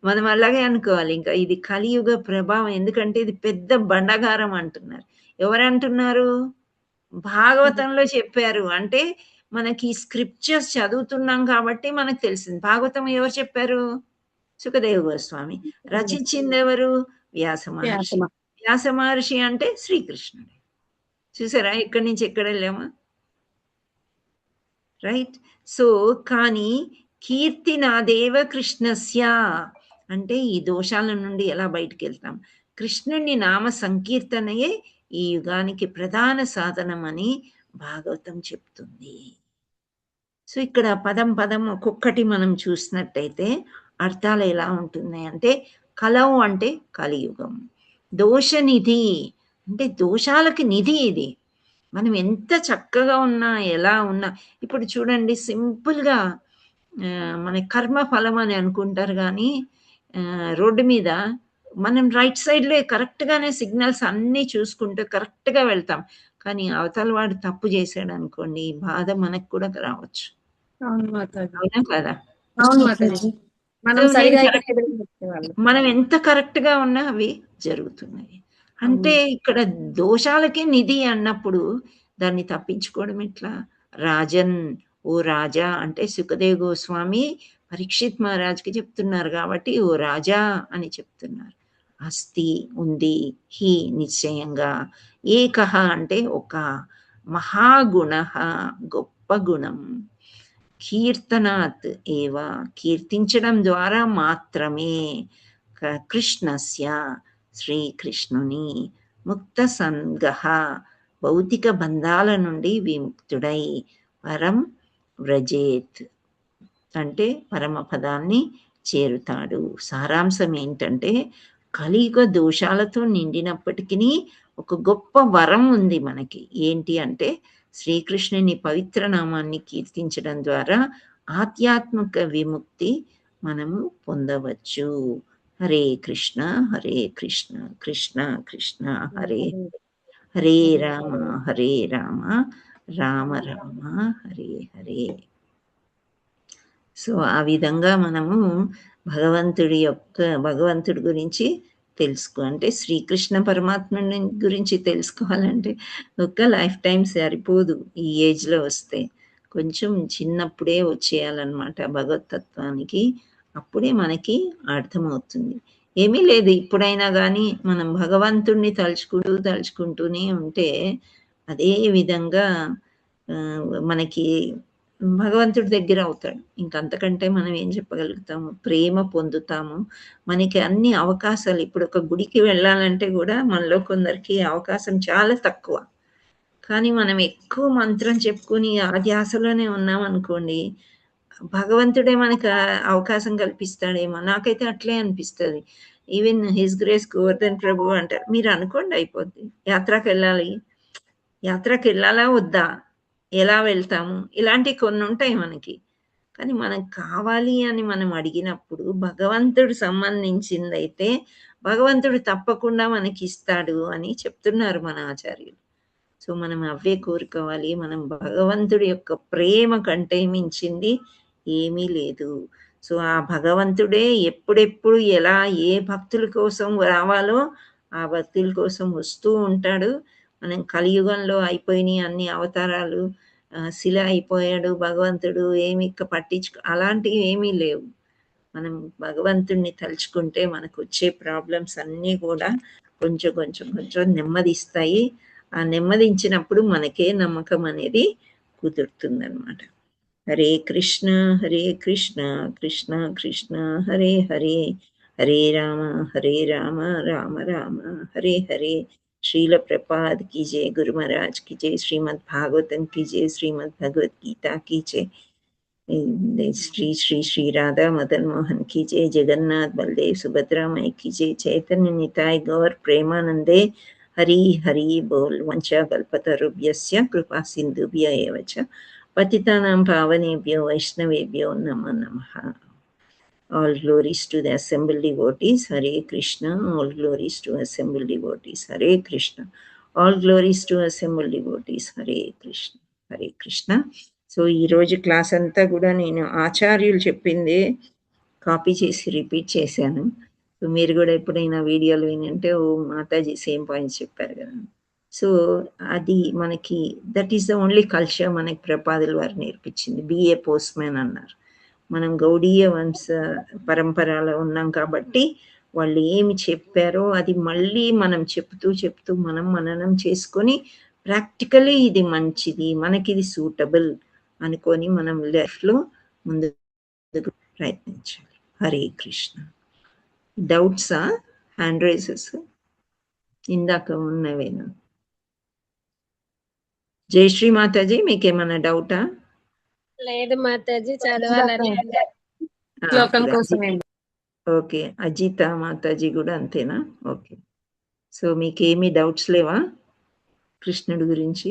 మనం అలాగే అనుకోవాలి. ఇంకా ఇది కలియుగ ప్రభావం, ఎందుకంటే ఇది పెద్ద బండగారం అంటున్నారు. ఎవరంటున్నారు? భాగవతంలో చెప్పారు. అంటే మనకి స్క్రిప్చర్స్ చదువుతున్నాం కాబట్టి మనకు తెలిసింది. భాగవతం ఎవరు చెప్పారు? సుఖదేవ గోస్వామి. రచించింది ఎవరు? వ్యాస మహర్షి. వ్యాస మహర్షి అంటే శ్రీకృష్ణుడు. చూసారా ఎక్కడి నుంచి ఎక్కడ వెళ్ళామా? రైట్. సో కానీ కీర్తి నాదేవ కృష్ణస్య అంటే ఈ దోషాల నుండి ఎలా బయటికి వెళ్తాం? కృష్ణుని నామ సంకీర్తనయే ఈ యుగానికి ప్రధాన సాధనం అని భాగవతం చెప్తుంది. సో ఇక్కడ పదం పదం ఒక్కొక్కటి మనం చూసినట్టయితే అర్థాలు ఎలా ఉంటున్నాయి అంటే, కలవు అంటే కలియుగం, దోషనిధి అంటే దోషాలకి నిధి ఇది. మనం ఎంత చక్కగా ఉన్నా, ఎలా ఉన్నా, ఇప్పుడు చూడండి సింపుల్గా మన కర్మ ఫలం అని అనుకుంటారు, కానీ రోడ్డు మీద మనం రైట్ సైడ్లో కరెక్ట్గానే సిగ్నల్స్ అన్నీ చూసుకుంటూ కరెక్ట్గా వెళ్తాం. కానీ అవతల వాడు తప్పు చేశాడు అనుకోండి, ఈ బాధ మనకు కూడా రావచ్చు. అవును మాతాజీ. అవునా కదా? అవును మాతాజీ. మనం సో సరిగా నేను అయితే కరెక్ట్, ఎదురు చెప్పేవాళ్ళం. మనం ఎంత కరెక్ట్గా ఉన్నా అవి జరుగుతున్నాయి. అంటే ఇక్కడ దోషాలకే నిధి అన్నప్పుడు దాన్ని తప్పించుకోవడం ఎట్లా? రాజన్, ఓ రాజా అంటే సుఖదేవ్ గోస్వామి పరీక్షిత్ మహారాజ్కి చెప్తున్నారు కాబట్టి ఓ రాజా అని చెప్తున్నారు. అస్తి ఉంది, హి నిశ్చయంగా, ఏకహ అంటే ఒక, మహాగుణ గొప్ప గుణం, కీర్తనాత్ ఏవ కీర్తించడం ద్వారా మాత్రమే, కృష్ణస్య శ్రీకృష్ణుని, ముక్త సంగః భౌతిక బంధాల నుండి విముక్తుడై, పరం వ్రజేత్ అంటే పరమపదాన్ని చేరుతాడు. సారాంశం ఏంటంటే కలియుగ దోషాలతో నిండినప్పటికీ ఒక గొప్ప వరం ఉంది మనకి. ఏంటి అంటే శ్రీకృష్ణుని పవిత్ర నామాన్ని కీర్తించడం ద్వారా ఆధ్యాత్మిక విముక్తి మనము పొందవచ్చు. హరే కృష్ణ హరే కృష్ణ కృష్ణ కృష్ణ హరే హరే రామ హరే రామ రామ రామ హరే హరే. సో ఆ విధంగా మనము భగవంతుడి గురించి అంటే శ్రీకృష్ణ పరమాత్ముని గురించి తెలుసుకోవాలంటే ఒక లైఫ్ టైం సరిపోదు. ఈ ఏజ్లో వస్తే కొంచెం చిన్నప్పుడే వచ్చేయాలన్నమాట భగవతత్వానికి. అప్పుడే మనకి అర్థమవుతుంది. ఏమీ లేదు, ఇప్పుడైనా కానీ మనం భగవంతుడిని తలుచుకుంటూనే ఉంటే అదే విధంగా మనకి భగవంతుడి దగ్గర అవుతాడు. ఇంకంతకంటే మనం ఏం చెప్పగలుగుతాము? ప్రేమ పొందుతాము. మనకి అన్ని అవకాశాలు, ఇప్పుడు ఒక గుడికి వెళ్ళాలంటే కూడా మనలో కొందరికి అవకాశం చాలా తక్కువ. కానీ మనం ఎక్కువ మంత్రం చెప్పుకుని ఆ ధ్యాసలోనే ఉన్నాం అనుకోండి, భగవంతుడే మనకు అవకాశం కల్పిస్తాడేమో. నాకైతే అట్లే అనిపిస్తుంది. ఈవెన్ హిస్ గ్రేస్ గోవర్ధన్ ప్రభు అంటారు, మీరు అనుకోండి అయిపోద్ది. యాత్రకు వెళ్ళాలా వద్దా, ఎలా వెళ్తాము, ఇలాంటివి కొన్ని ఉంటాయి మనకి. కానీ మనకు కావాలి అని మనం అడిగినప్పుడు భగవంతుడు సంబంధించిందైతే భగవంతుడు తప్పకుండా మనకి ఇస్తాడు అని చెప్తున్నారు మన ఆచార్యులు. సో మనం అవే కోరుకోవాలి. మనం భగవంతుడి యొక్క ప్రేమ కంటే మించింది ఏమీ లేదు. సో ఆ భగవంతుడే ఎప్పుడెప్పుడు ఎలా ఏ భక్తుల కోసం రావాలో ఆ భక్తుల కోసం వస్తూ ఉంటాడు. మనం కలియుగంలో అయిపోయినాయి అన్ని అవతారాలు, శిల అయిపోయాడు భగవంతుడు, ఏమి అలాంటివి ఏమీ లేవు. మనం భగవంతుడిని తలుచుకుంటే మనకు వచ్చే ప్రాబ్లమ్స్ అన్నీ కూడా కొంచెం కొంచెం కొంచెం నెమ్మదిస్తాయి. ఆ నెమ్మదించినప్పుడు మనకే నమ్మకం అనేది కుదురుతుందన్నమాట. హరే కృష్ణ కృష్ణ కృష్ణ హరే హరే, హరే రామ రామ రామ హరే హరే. श्रील प्रपाद की जय, गुरु महाराज की जय, श्रीमद् भागवतम की जय, श्रीमद् भगवत गीता की जय, श्री श्री श्री राधा मदन मोहन की जय, जगन्नाथ बलदेव सुभद्रा माई की जय, चैतन्य निताय गौर प्रेमानंदे हरि हरि बोल. वंशा कल्पतरुभ्यस्य कृपा सिन्धुभ्य एव च पतितानां पावनेभ्यो वैष्णवेभ्यो नमो नमः. All glories to the assembled devotees. Hare Krishna. All glories to assembled devotees. Hare Krishna. All glories to assembled devotees. Hare Krishna. Hare Krishna. So ఈరోజు క్లాస్ అంతా కూడా నేను ఆచార్యులు చెప్పిందే కాపీ చేసి రిపీట్ చేశాను. సో మీరు కూడా ఎప్పుడైనా వీడియోలు వినంటే ఓ మాతాజీ సేమ్ పాయింట్స్ చెప్పారు కదా. సో అది మనకి that is the only culture మనకి ప్రపాదుల వారు నేర్పించింది. బిఏ పోస్ట్ మ్యాన్ అన్నారు. మనం గౌడీయ వంశ పరంపరలో ఉన్నాం కాబట్టి వాళ్ళు ఏమి చెప్పారో అది మళ్ళీ మనం చెప్తూ మనం మననం చేసుకొని ప్రాక్టికలీ ఇది మంచిది, మనకి ఇది సూటబుల్ అనుకొని మనం లైఫ్లో ముందుకు ప్రయత్నించాలి. హరే కృష్ణ. డౌట్సా? హ్యాండ్ రైజెస్ ఇందాక ఉన్నవేనా? జయశ్రీ మాతాజీ మీకేమన్నా డౌటా? లేదు మాతాజీ, చదవాలని శ్లోకం కోసమే. ఓకే. అజిత మాతాజీ కూడా అంతేనా? ఓకే. సో మీకేమీ డౌట్స్ లేవా కృష్ణుడి గురించి?